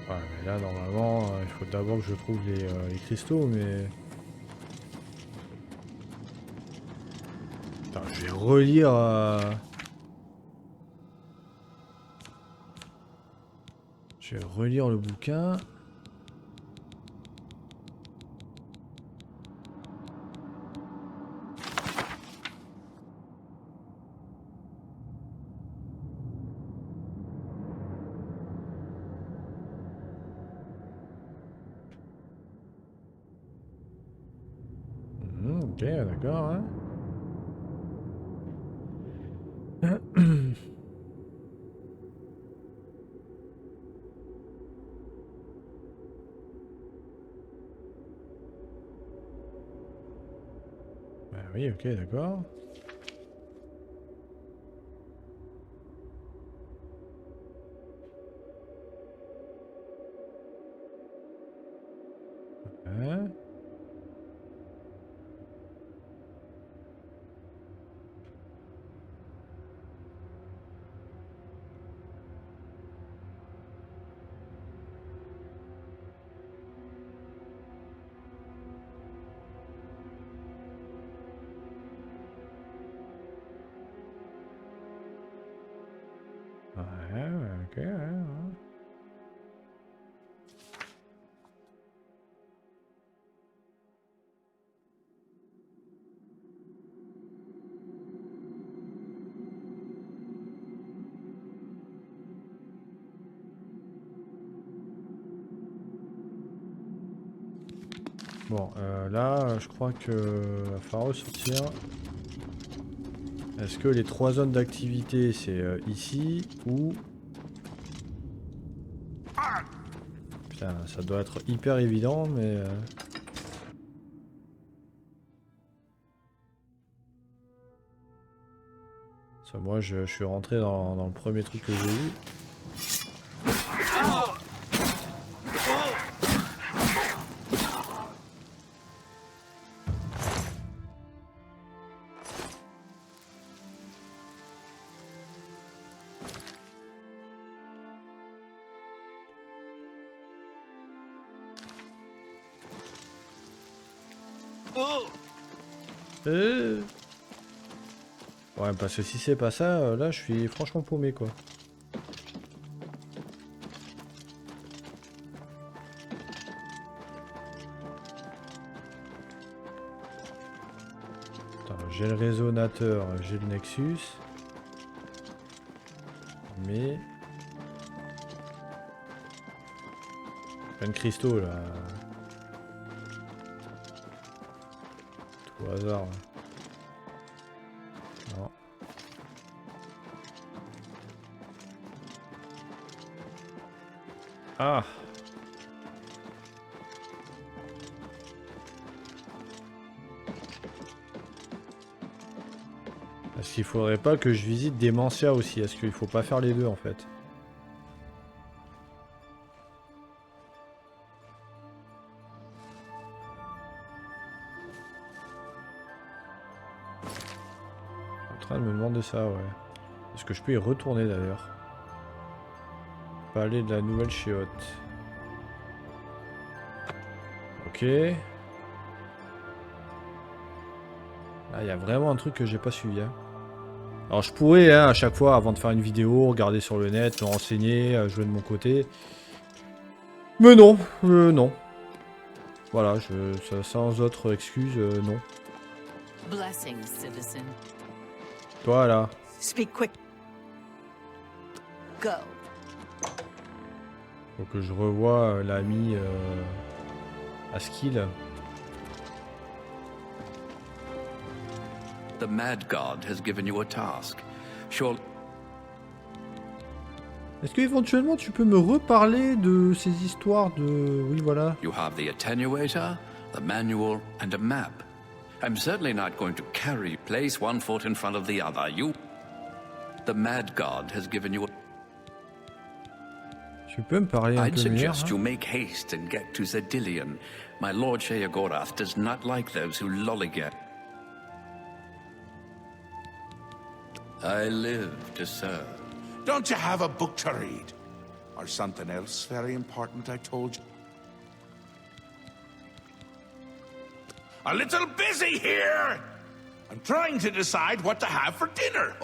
Ouais, mais là, normalement, il faut d'abord que je trouve les cristaux, mais... Attends, je vais relire... Je vais relire le bouquin. Ok, d'accord, hein. Bah oui, ok, d'accord. Ouais. Ouais, ok, ouais, ouais. Bon, là, je crois que va falloir ressortir. Est-ce que les 3 zones d'activité, c'est ici ou... Putain, ça doit être hyper évident, mais... Ça, moi, je suis rentré dans le premier truc que j'ai eu. Ouais, parce que si c'est pas ça, là, je suis franchement paumé, quoi. Attends, j'ai le résonateur, j'ai le Nexus. Mais... plein de cristaux, là. Tout au hasard, là. Non. Ah. Est-ce qu'il faudrait pas que je visite Dementia aussi? Est-ce qu'il faut pas faire les deux en fait? En train de me demander ça, ouais. Est-ce que je peux y retourner d'ailleurs? Palais de la nouvelle chiotte. Ok. Là, il y a vraiment un truc que j'ai pas suivi. Hein. Alors, je pourrais, hein, à chaque fois, avant de faire une vidéo, regarder sur le net, me renseigner, jouer de mon côté. Mais non, non. Voilà, sans autre excuse, non. Blessings, citizen. Toi, là. Speak quick. Go. Faut que je revoie l'ami Askil. The Mad God has given you a task. Surely Est-ce que éventuellement tu peux me reparler de ces histoires de... Oui, voilà. you have the attenuator, the manual, and a map. I'm certainly not going to place one foot in front of the other. The Mad God has given you a... Tu peux me parler un I'd peu mieux, suggest hein? you make haste and get to Zedilian. My lord Sheogorath does not like those who lollygag. I live to serve. Don't you have a book to read? Or something else very important I told you? A little busy here! I'm trying to decide what to have for dinner.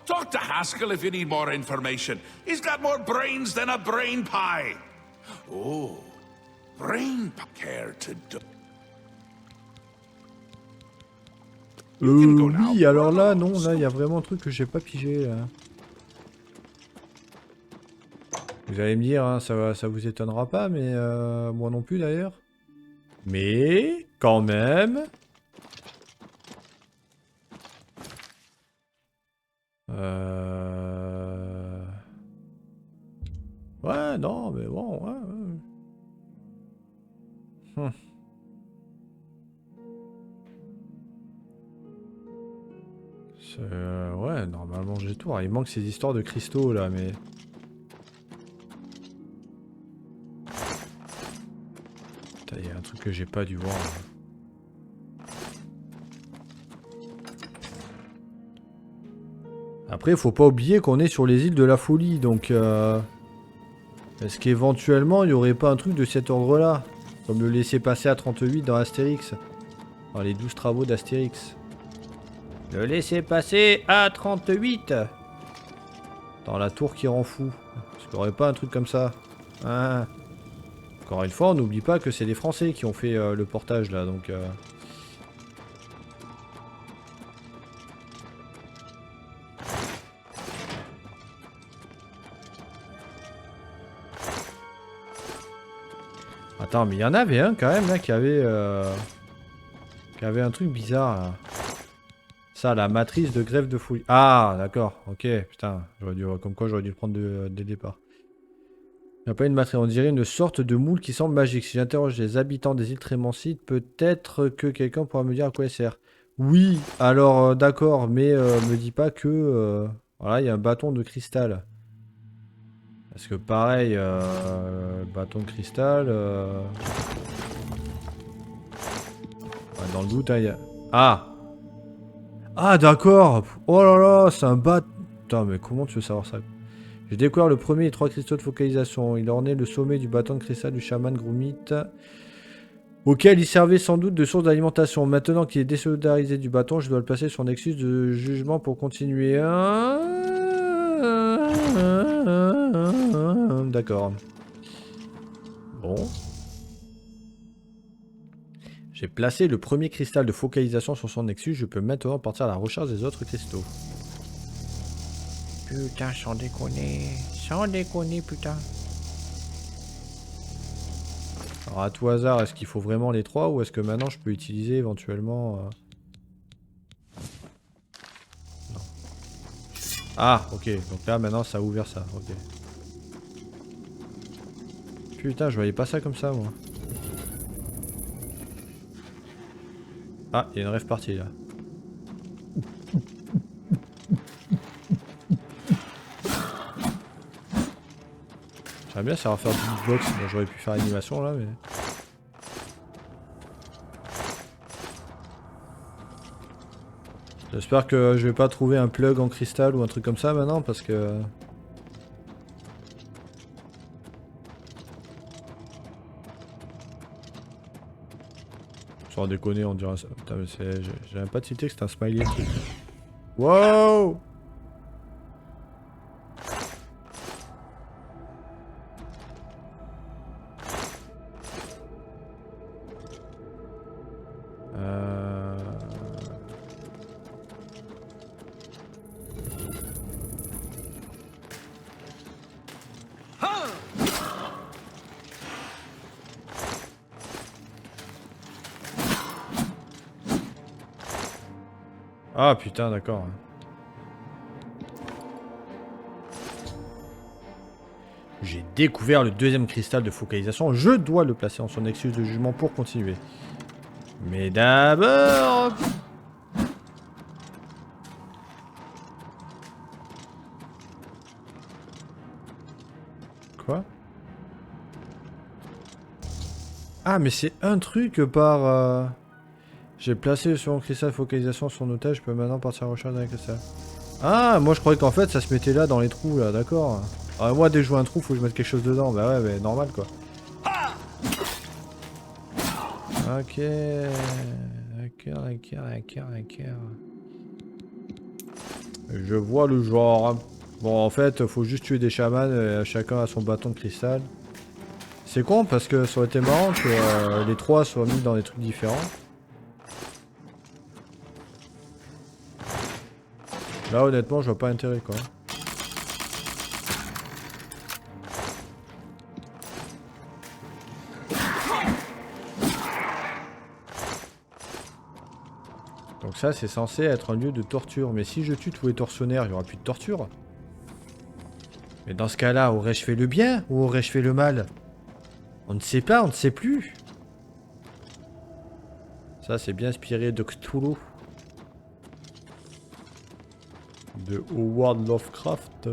Talk to Haskell if you need more information. He's got more brains than a brain pie. Oh, brain pie. Care to do. Oui, alors là, non, là, il y a vraiment un truc que j'ai pas pigé, là. Vous allez me dire, hein, ça vous étonnera pas, mais moi non plus, d'ailleurs. Mais, quand même... Ouais, non, mais bon, ouais. Ouais, normalement j'ai tout. Alors, il manque ces histoires de cristaux là, mais... Putain, il y a un truc que j'ai pas dû voir. Là. Après, faut pas oublier qu'on est sur les îles de la folie, donc... Est-ce qu'éventuellement, il n'y aurait pas un truc de cet ordre-là? Comme le laisser passer à 38 dans Astérix. Dans les 12 travaux d'Astérix. Le laisser passer à 38 dans la tour qui rend fou. Est-ce qu'il n'y aurait pas un truc comme ça? Hein? Encore une fois, on n'oublie pas que c'est les Français qui ont fait le portage là, donc... Attends, mais il y en avait un quand même là qui avait un truc bizarre là. Ça, la matrice de greffe de fouille. Ah, d'accord, ok, putain, comme quoi j'aurais dû le prendre dès le départ. Il n'y a pas une matrice, on dirait une sorte de moule qui semble magique. Si j'interroge les habitants des îles Trémancides, peut-être que quelqu'un pourra me dire à quoi elle sert. Oui, alors d'accord, mais me dis pas que... voilà, il y a un bâton de cristal. Parce que pareil, bâton de cristal... ouais, dans le doute, hein, il y a... Ah! Ah d'accord. Oh là là, c'est un bat... Putain, mais comment tu veux savoir ça? J'ai découvert le premier des 3 cristaux de focalisation. Il ornait le sommet du bâton de cristal du chaman Grumit. auquel il servait sans doute de source d'alimentation. Maintenant qu'il est désolidarisé du bâton, je dois le placer sur un nexus de jugement pour continuer. D'accord. Bon. J'ai placé le premier cristal de focalisation sur son nexus. Je peux maintenant partir à la recherche des autres cristaux. Putain, sans déconner. Sans déconner, putain. Alors, à tout hasard, est-ce qu'il faut vraiment les 3 ou est-ce que maintenant je peux utiliser éventuellement... Non. Ah, ok. Donc là, maintenant, ça a ouvert ça. Ok. Putain, je voyais pas ça comme ça, moi. Ah, il y a une rêve partie, là. J'aimerais bien savoir faire du beatbox. Bon, j'aurais pu faire l'animation, là, mais... J'espère que je vais pas trouver un plug en cristal ou un truc comme ça, maintenant, parce que... Sans déconner, on dirait ça. Putain, mais c'est... J'ai même pas tilté que c'était un smiley, le truc. Wow! Ah putain, d'accord. J'ai découvert le deuxième cristal de focalisation. Je dois le placer en son nexus de jugement pour continuer. Mais d'abord... Quoi? Ah, mais c'est un truc par... J'ai placé sur mon cristal de focalisation son otage, je peux maintenant partir à la recherche d'un cristal. Ah, moi je croyais qu'en fait ça se mettait là dans les trous là, d'accord. Alors moi dès que je vois un trou, faut que je mette quelque chose dedans, bah ouais, mais normal quoi. Ok, d'accord. Je vois le genre. Bon en fait, faut juste tuer des chamans, et chacun a son bâton de cristal. C'est con parce que ça aurait été marrant que les 3 soient mis dans des trucs différents. Là honnêtement je vois pas intérêt quoi. Donc ça c'est censé être un lieu de torture. Mais si je tue tous les tortionnaires, il n'y aura plus de torture. Mais dans ce cas là, aurais-je fait le bien ou aurais-je fait le mal? On ne sait pas, on ne sait plus. Ça c'est bien inspiré de Cthulhu. De Howard Lovecraft.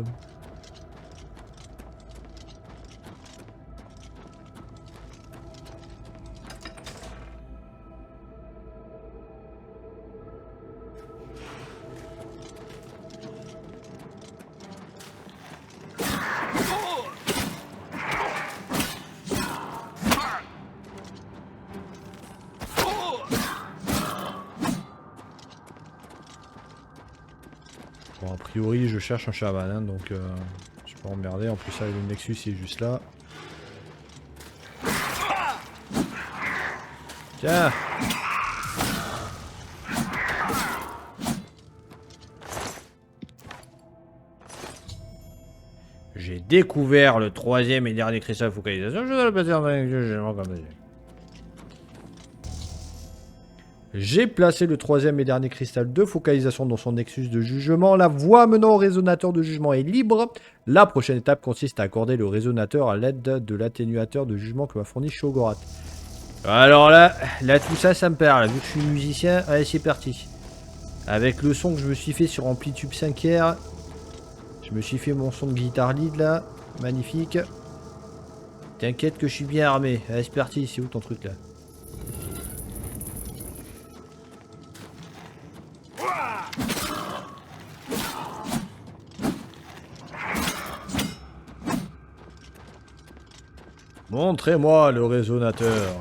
Bon, a priori, je cherche un chaman, hein, donc je peux emmerder. En plus, là, le Nexus il est juste là. Tiens! J'ai découvert le troisième et dernier cristal de focalisation. Je dois le placer dans un jugement comme ça. J'ai placé le troisième et dernier cristal de focalisation dans son nexus de jugement. La voie menant au résonateur de jugement est libre. La prochaine étape consiste à accorder le résonateur à l'aide de l'atténuateur de jugement que m'a fourni Shogorath. Alors là tout ça, ça me parle. Vu que je suis musicien, allez c'est parti. Avec le son que je me suis fait sur Amplitude 5R, je me suis fait mon son de guitare lead là. Magnifique. T'inquiète que je suis bien armé. Allez c'est parti, c'est où ton truc là? Montrez-moi le résonateur.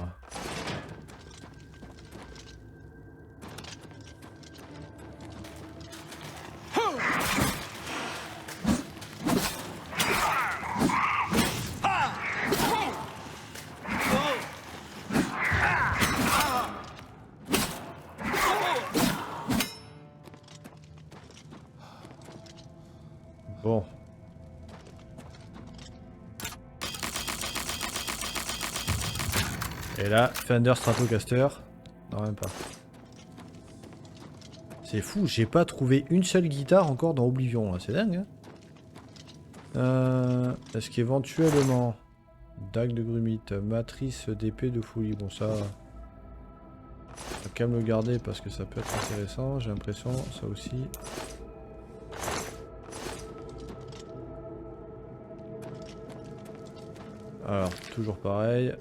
Et là, Fender Stratocaster. Non, même pas. C'est fou, j'ai pas trouvé une seule guitare encore dans Oblivion, là. C'est dingue, hein. Est-ce qu'éventuellement... Dague de grumite, matrice d'épée de fouillis. Bon, ça... On va quand même le garder parce que ça peut être intéressant, j'ai l'impression. Ça aussi... Alors, toujours pareil.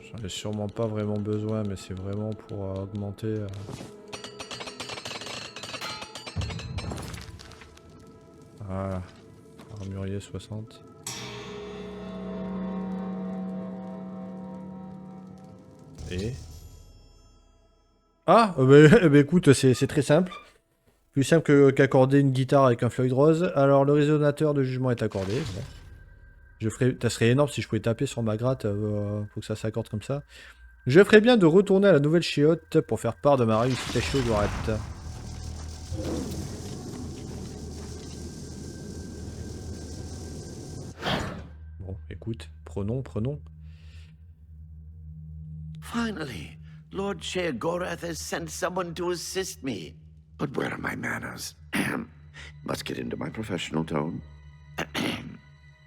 J'en ai sûrement pas vraiment besoin, mais c'est vraiment pour augmenter... Voilà. Armurier 60. Et... Ah bah écoute, c'est très simple. Plus simple qu'accorder une guitare avec un Floyd Rose. Alors, le résonateur de jugement est accordé. Bon. Ça serait énorme si je pouvais taper sur ma gratte pour que ça s'accorde comme ça. Je ferais bien de retourner à la nouvelle chiotte pour faire part de ma réussite à Chiogoret. Bon, écoute, prenons. Finally, Lord Sheogorath has sent someone to assist me. But where are my manners? Must get into my professional tone.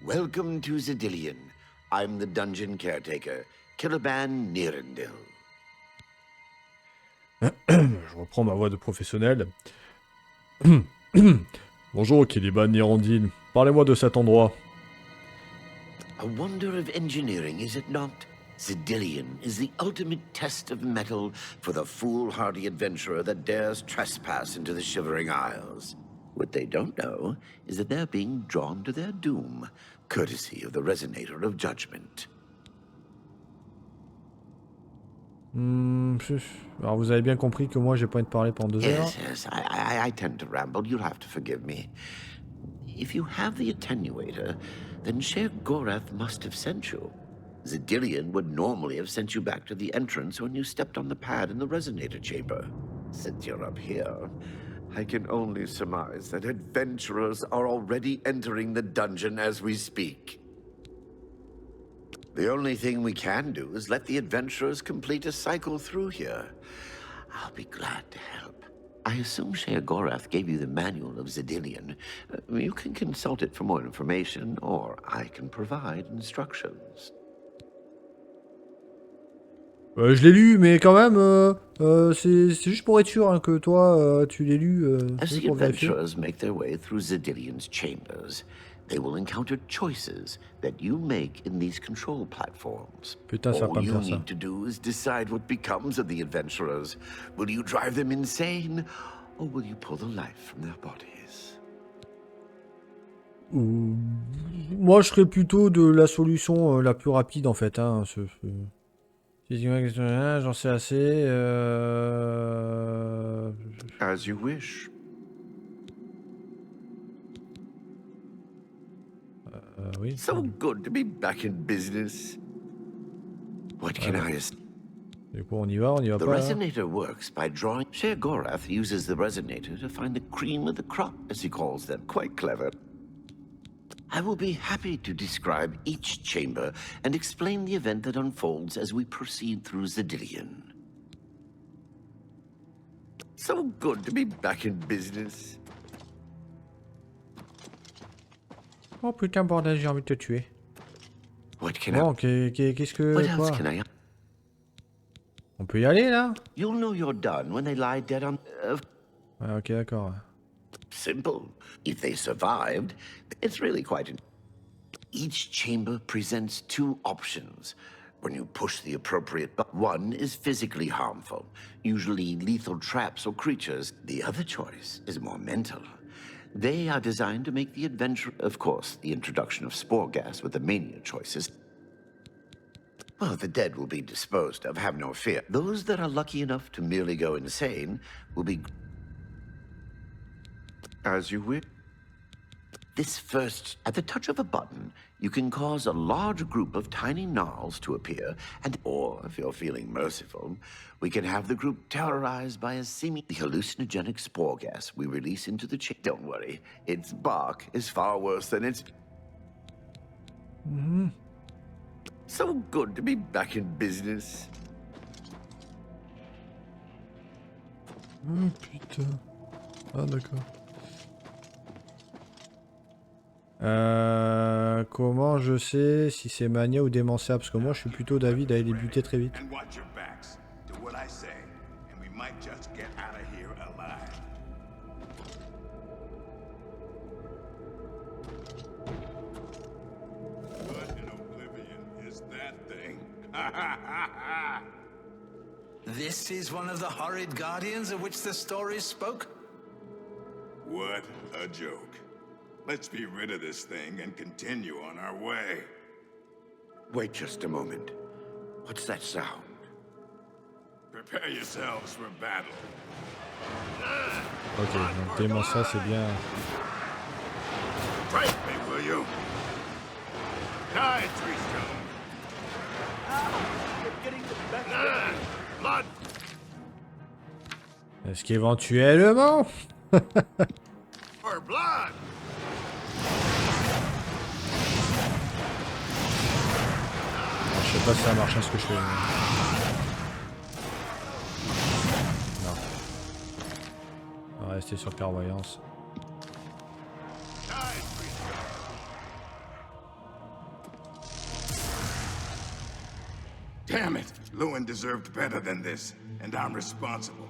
Welcome to Zedillion. I'm the dungeon caretaker, Killaban Nirendil. Je reprends ma voix de professionnel. Bonjour, Killaban Nirendil. Parlez-moi de cet endroit. A wonder of engineering, is it not? Zedillion is the ultimate test of metal for the foolhardy adventurer that dares trespass into the Shivering Isles. What they don't know is that they're being drawn to their doom, courtesy of the Resonator of Judgment. Alors vous avez bien compris que moi j'ai pas envie de parler pendant 2 heures. Yes, I tend to ramble. You'll have to forgive me. If you have the attenuator, then Sheogorath must have sent you. Zedillion would normally have sent you back to the entrance when you stepped on the pad in the Resonator chamber. Since you're up here, I can only surmise that adventurers are already entering the dungeon as we speak. The only thing we can do is let the adventurers complete a cycle through here. I'll be glad to help. I assume Sheogorath gave you the manual of Zedillion. You can consult it for more information, or I can provide instructions. Je l'ai lu, mais quand même, c'est juste pour être sûr hein, que toi, tu l'aies lu. As juste the pour vérifier. adventurers make their way through Zedillion's chambers, they will encounter choices that you make in these control platforms. Putain, ça va pas All me you faire ça. need to do is decide what becomes of the adventurers. Will you drive them insane, or will you pull the life from their bodies? Moi, je serais plutôt de la solution la plus rapide en fait. Hein, J'en sais assez. As you wish. Oui. So good to be back in business. What can I... Du coup, on y va The pas. Là. Resonator works by drawing... Sheogorath uses the Resonator to find the cream of the crop, as he calls them. Quite clever. I will be happy to describe each chamber and explain the event that unfolds as we proceed through Zedillion. So good to be back in business. Oh putain, bordel, j'ai envie de te tuer. What can Bon, qu'est-ce que... What else Quoi can I... On peut y aller, là? You'll know you're done when they lie dead on... Ouais, ok, d'accord. Simple. If they survived, it's really quite... Each chamber presents 2 options. When you push the appropriate button, one is physically harmful, usually lethal traps or creatures. The other choice is more mental. They are designed to make the adventure... Of course, the introduction of spore gas with the mania choices. Well, the dead will be disposed of, have no fear. Those that are lucky enough to merely go insane will be... As you wish. This first, at the touch of a button, you can cause a large group of tiny gnarls to appear, and, or, if you're feeling merciful, we can have the group terrorized by a seeming hallucinogenic spore gas we release into the Don't worry, its bark is far worse than its... So good to be back in business. Oh putain. Ah d'accord. Comment je sais si c'est mania ou démentiel? Parce que moi je suis plutôt d'avis d'aller les buter très vite. And watch your backs. Do what I say, and we might just get out of here alive. What in oblivion is that thing? This is one of the horrid guardians of which the stories spoke? What a joke. Let's be rid of this thing and continue on our way. Wait just a moment. What's that sound? Prepare yourselves for battle. Ok, donc démentiel c'est bien. Fight me, will you? Die, Treestone. Blood. Est-ce qu'éventuellement... For blood. Je sais pas si ça marche ce que je fais. Non. On va rester sur clairvoyance. Damn it! Lewin deserved better than this, and I'm responsible.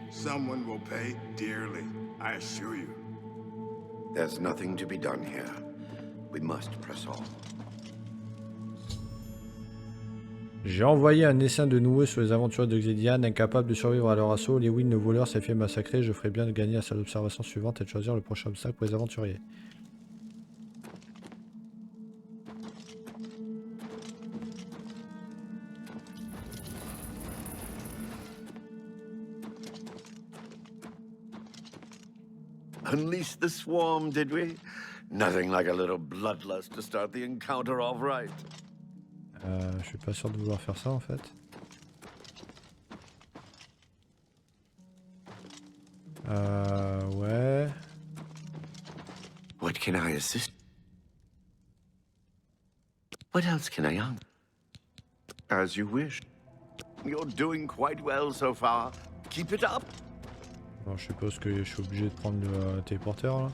Someone will pay dearly, I assure you. There's nothing to be done here. We must press on. J'ai envoyé un essaim de noueux sur les aventures de Xédian, incapable de survivre à leur assaut. Lewin, le voleur, s'est fait massacrer. Je ferais bien de gagner à sa observation suivante et de choisir le prochain obstacle pour les aventuriers. Unleash the swarm, did we? Nothing like a little bloodlust to start the encounter off right. Je suis pas sûr de vouloir faire ça en fait. Ouais. What can I assist? What else can I answer? As you wish. You're doing quite well so far. Keep it up. Bon, je suppose que je suis obligé de prendre le téléporteur là.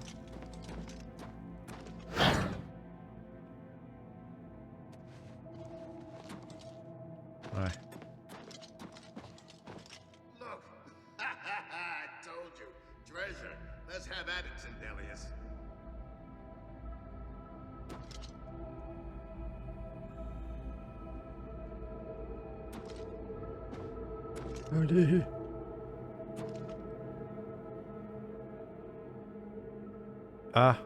Ouais. Look! I told you. Treasure. Let's have at it, Sindelius. Allez. Ah.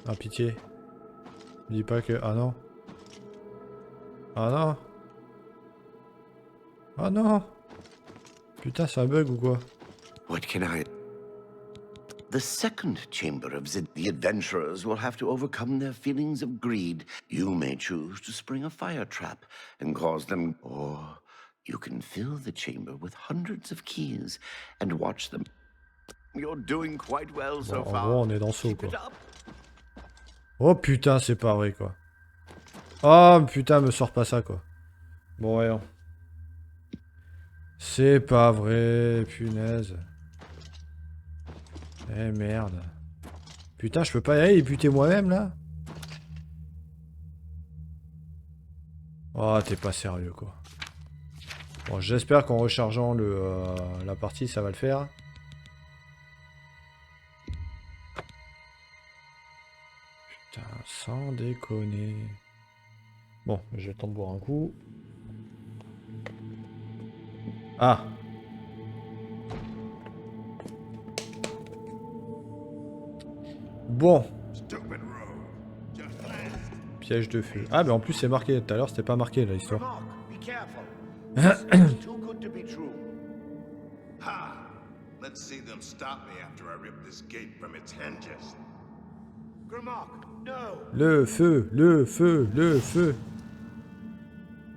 Ah, pitié. Me dis pas que... Ah non. Ah non. Ah non. Putain, c'est un bug ou quoi? What can I... The second chamber of the adventurers will have to overcome their feelings of greed. You may choose to spring a fire trap and cause them... Or you can fill the chamber with hundreds of keys and watch them. You're doing quite well so Bon, en far. gros, on est dans saut, Keep quoi. it up. Oh putain, c'est pas vrai, quoi. Oh putain, me sors pas ça, quoi. Bon, voyons. C'est pas vrai, punaise. Eh merde. Putain, je peux pas y aller et buter moi-même, là? Oh, t'es pas sérieux, quoi. Bon, j'espère qu'en rechargeant la partie, ça va le faire. Putain, sans déconner. Bon, je vais le temps de boire un coup. Ah! Bon. Stupid rogue. Just last. Piège de feu. Ah, mais en plus, c'est marqué. Tout à l'heure, c'était pas marqué, là, l'histoire. Mark, be careful. This is too good to be true. Ha! Let's see them stop me after I rip this gate from its hinges. Grimmark, no. Le feu, le feu, le feu.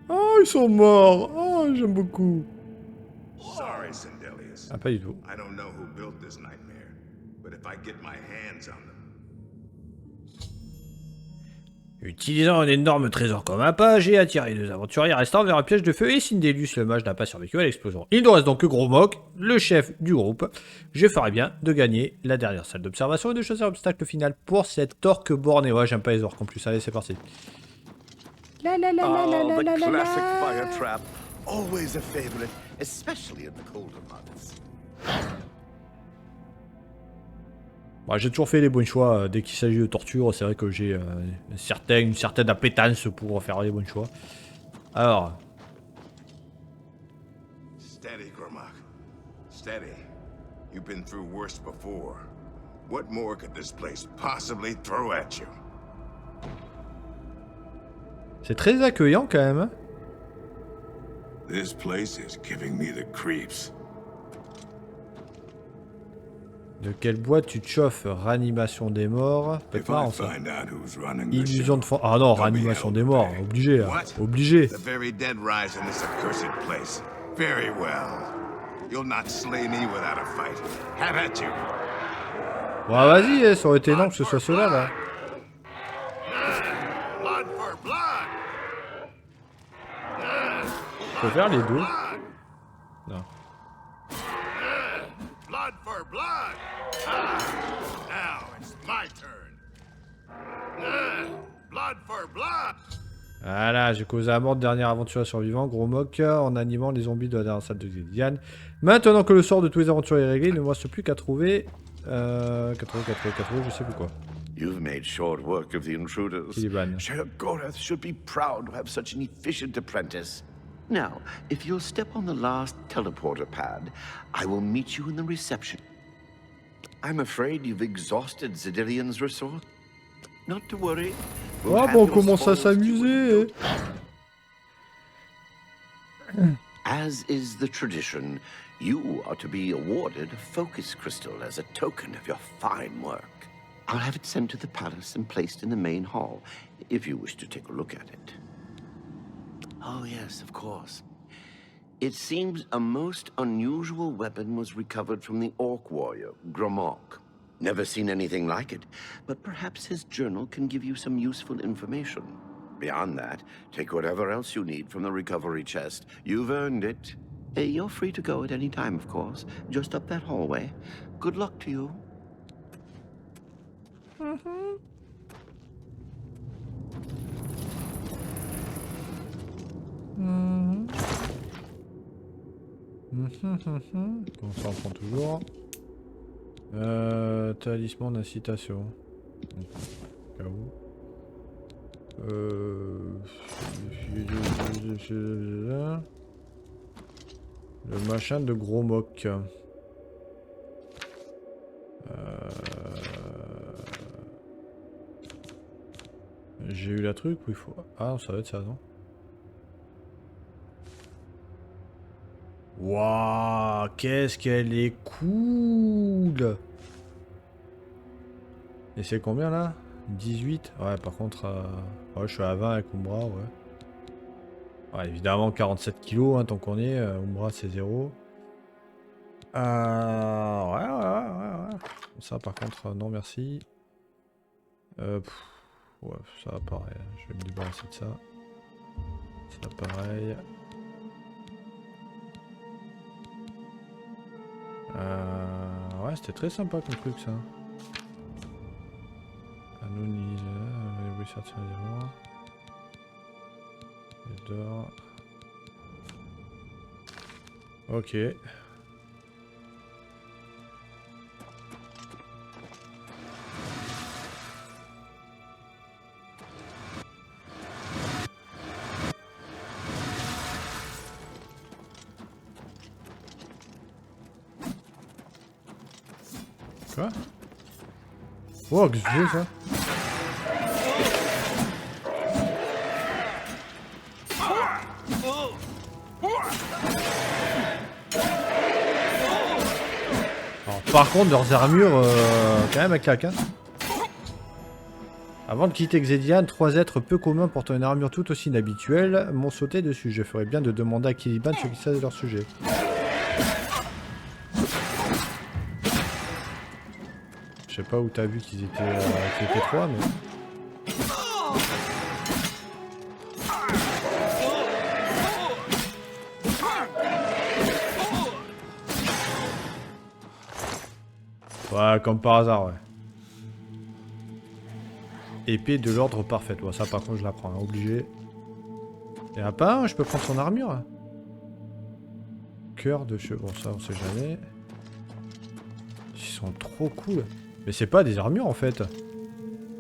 Oh, ils sont morts. Oh, j'aime beaucoup. Sorry, Sindelius. Ah, pas du tout. I don't know who built this nightmare, but if I get my hands on them, Utilisant un énorme trésor comme un pas, j'ai attiré 2 aventuriers restants vers un piège de feu et Sindelius le mage n'a pas survécu à l'explosion. Il ne reste donc que Gros Mock, le chef du groupe. Je ferais bien de gagner la dernière salle d'observation et de choisir l'obstacle final pour cette orque bornée. Ouais, j'aime pas les orques en plus. Allez, c'est parti. Oh, the classic fire trap. Always a favorite, especially in the colder months. Bon, j'ai toujours fait les bons choix dès qu'il s'agit de torture. C'est vrai que j'ai une certaine appétence pour faire les bons choix. Alors. Steady, Gromok. Steady. You've been through worse before. What more could this place possibly throw at you? C'est très accueillant quand même. Hein. This place is giving me the creeps. De quelle boîte tu te chauffes? Réanimation des morts. Peut-être marrant ça. Illusion de fond. Ah non, réanimation des morts. Obligé là. Obligé. The very dead rise in this accursed place. Very well. You'll not slay me without a fight. Have at you. Ouais, vas-y, ça aurait été énorme que ce soit cela là. Blood for blood. Faut faire les deux. Non. Blood for blood. Now it's my turn. Blood for blood. Voilà, j'ai causé la mort de dernière aventure survivant, Gros Mock, en animant les zombies de la dernière salle de Diane. Maintenant que le sort de tous les aventuriers est réglé, il ne me reste plus qu'à trouver... je sais plus quoi. You've made short work of the intruders. Caliban. Sheogorath should be proud to have such an efficient apprentice. Now, if you'll step on the last teleporter pad, I will meet you in the reception. I'm afraid you've exhausted Zedilian's resource. Not to worry. Oh, bon, on commence à s'amuser. As is the tradition, you are to be awarded a focus crystal as a token of your fine work. I'll have it sent to the palace and placed in the main hall, if you wish to take a look at it. Oh yes, of course. It seems a most unusual weapon was recovered from the orc warrior, Gromok. Never seen anything like it, but perhaps his journal can give you some useful information. Beyond that, take whatever else you need from the recovery chest. You've earned it. You're free to go at any time, of course. Just up that hallway. Good luck to you. On s'en prend toujours. Talisman d'incitation. Cas où. Le machin de Gros Mock. J'ai eu la truc où il faut... Ah, ça va être ça, non? Waouh, qu'est-ce qu'elle est cool! Et c'est combien là? 18? Ouais, par contre, ouais, je suis à 20 avec Umbra, ouais. Ouais, évidemment, 47 kilos, hein, tant qu'on est. Umbra, c'est 0. Ouais. Ça, par contre, non, merci. Ouais, ça va pareil. Je vais me débarrasser de ça. Ça, pareil. Ouais, c'était très sympa comme truc, ça. Anonymiser, sortir les d'or. Ok. Quoi? Oh, qu'est-ce que c'est ça? Alors, par contre, leurs armures, quand même, à claque. Hein. Avant de quitter Xedian, 3 êtres peu communs portant une armure tout aussi inhabituelle m'ont sauté dessus. Je ferais bien de demander à Caliban ce qu'ils savent de leur sujet. Je sais pas où t'as vu qu'ils étaient 3, mais... Ouais, comme par hasard, ouais. Épée de l'ordre parfaite. Ouais, ça, par contre, je la prends, hein, obligé. Et à pas un, je peux prendre son armure. Hein. Cœur de cheveux. Bon, ça, on sait jamais. Ils sont trop cool. Mais c'est pas des armures, en fait.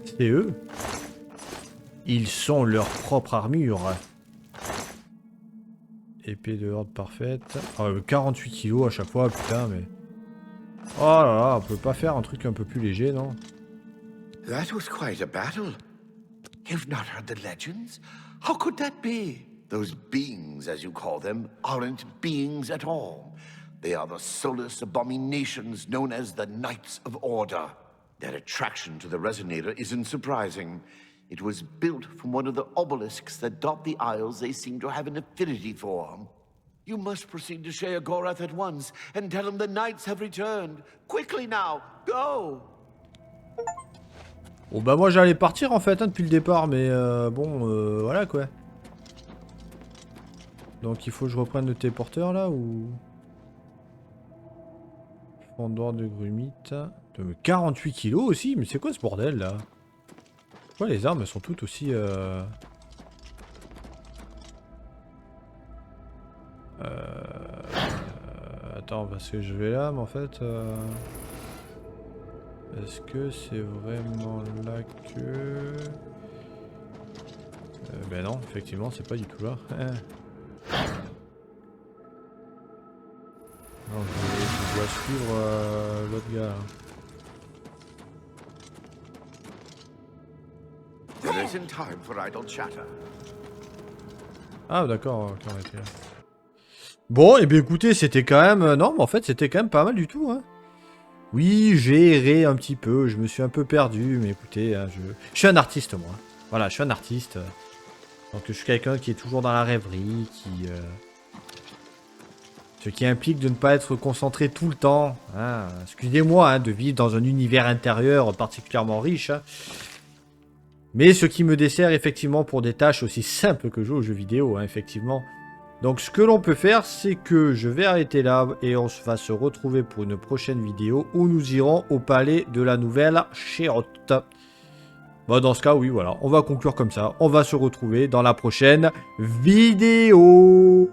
C'est eux. Ils sont leur propre armure. Épée de l'ordre parfaite. Ah, 48 kilos à chaque fois, putain, mais... Oh là là, on peut pas faire un truc un peu plus léger, non? That was quite a battle. You've not heard the legends? How could that be? Those beings, as you call them, aren't beings at all. They are the soulless abominations known as the Knights of Order. Their attraction to the Resonator isn't surprising. It was built from one of the obelisks that dot the isles they seem to have an affinity for. You must proceed to Sheogorath at once and tell him the knights have returned. Quickly now, go! Bon bah moi j'allais partir en fait hein, depuis le départ, mais bon voilà quoi. Donc il faut que je reprenne le téléporteur là ou... Fondeur de grumite. 48 kilos aussi, mais c'est quoi ce bordel là? Pourquoi les armes elles sont toutes aussi... Attends, parce que je vais là, mais en fait... Est-ce que c'est vraiment là que... Ben non, effectivement, c'est pas du tout là. Non, je dois suivre l'autre gars là. There isn't time for idle chatter. Ah d'accord, ok, on était là. Bon, et bien écoutez, c'était quand même... Non, mais en fait, c'était quand même pas mal du tout, hein. Oui, j'ai erré un petit peu, je me suis un peu perdu, mais écoutez, hein, je suis un artiste, moi. Voilà, je suis un artiste. Donc je suis quelqu'un qui est toujours dans la rêverie, qui... Ce qui implique de ne pas être concentré tout le temps. Hein. Excusez-moi hein, de vivre dans un univers intérieur particulièrement riche. Hein. Mais ce qui me dessert effectivement pour des tâches aussi simples que jouer aux jeux vidéo, hein, effectivement. Donc ce que l'on peut faire, c'est que je vais arrêter là et on va se retrouver pour une prochaine vidéo où nous irons au palais de la nouvelle Sheoth. Bon, dans ce cas, oui, voilà, on va conclure comme ça. On va se retrouver dans la prochaine vidéo.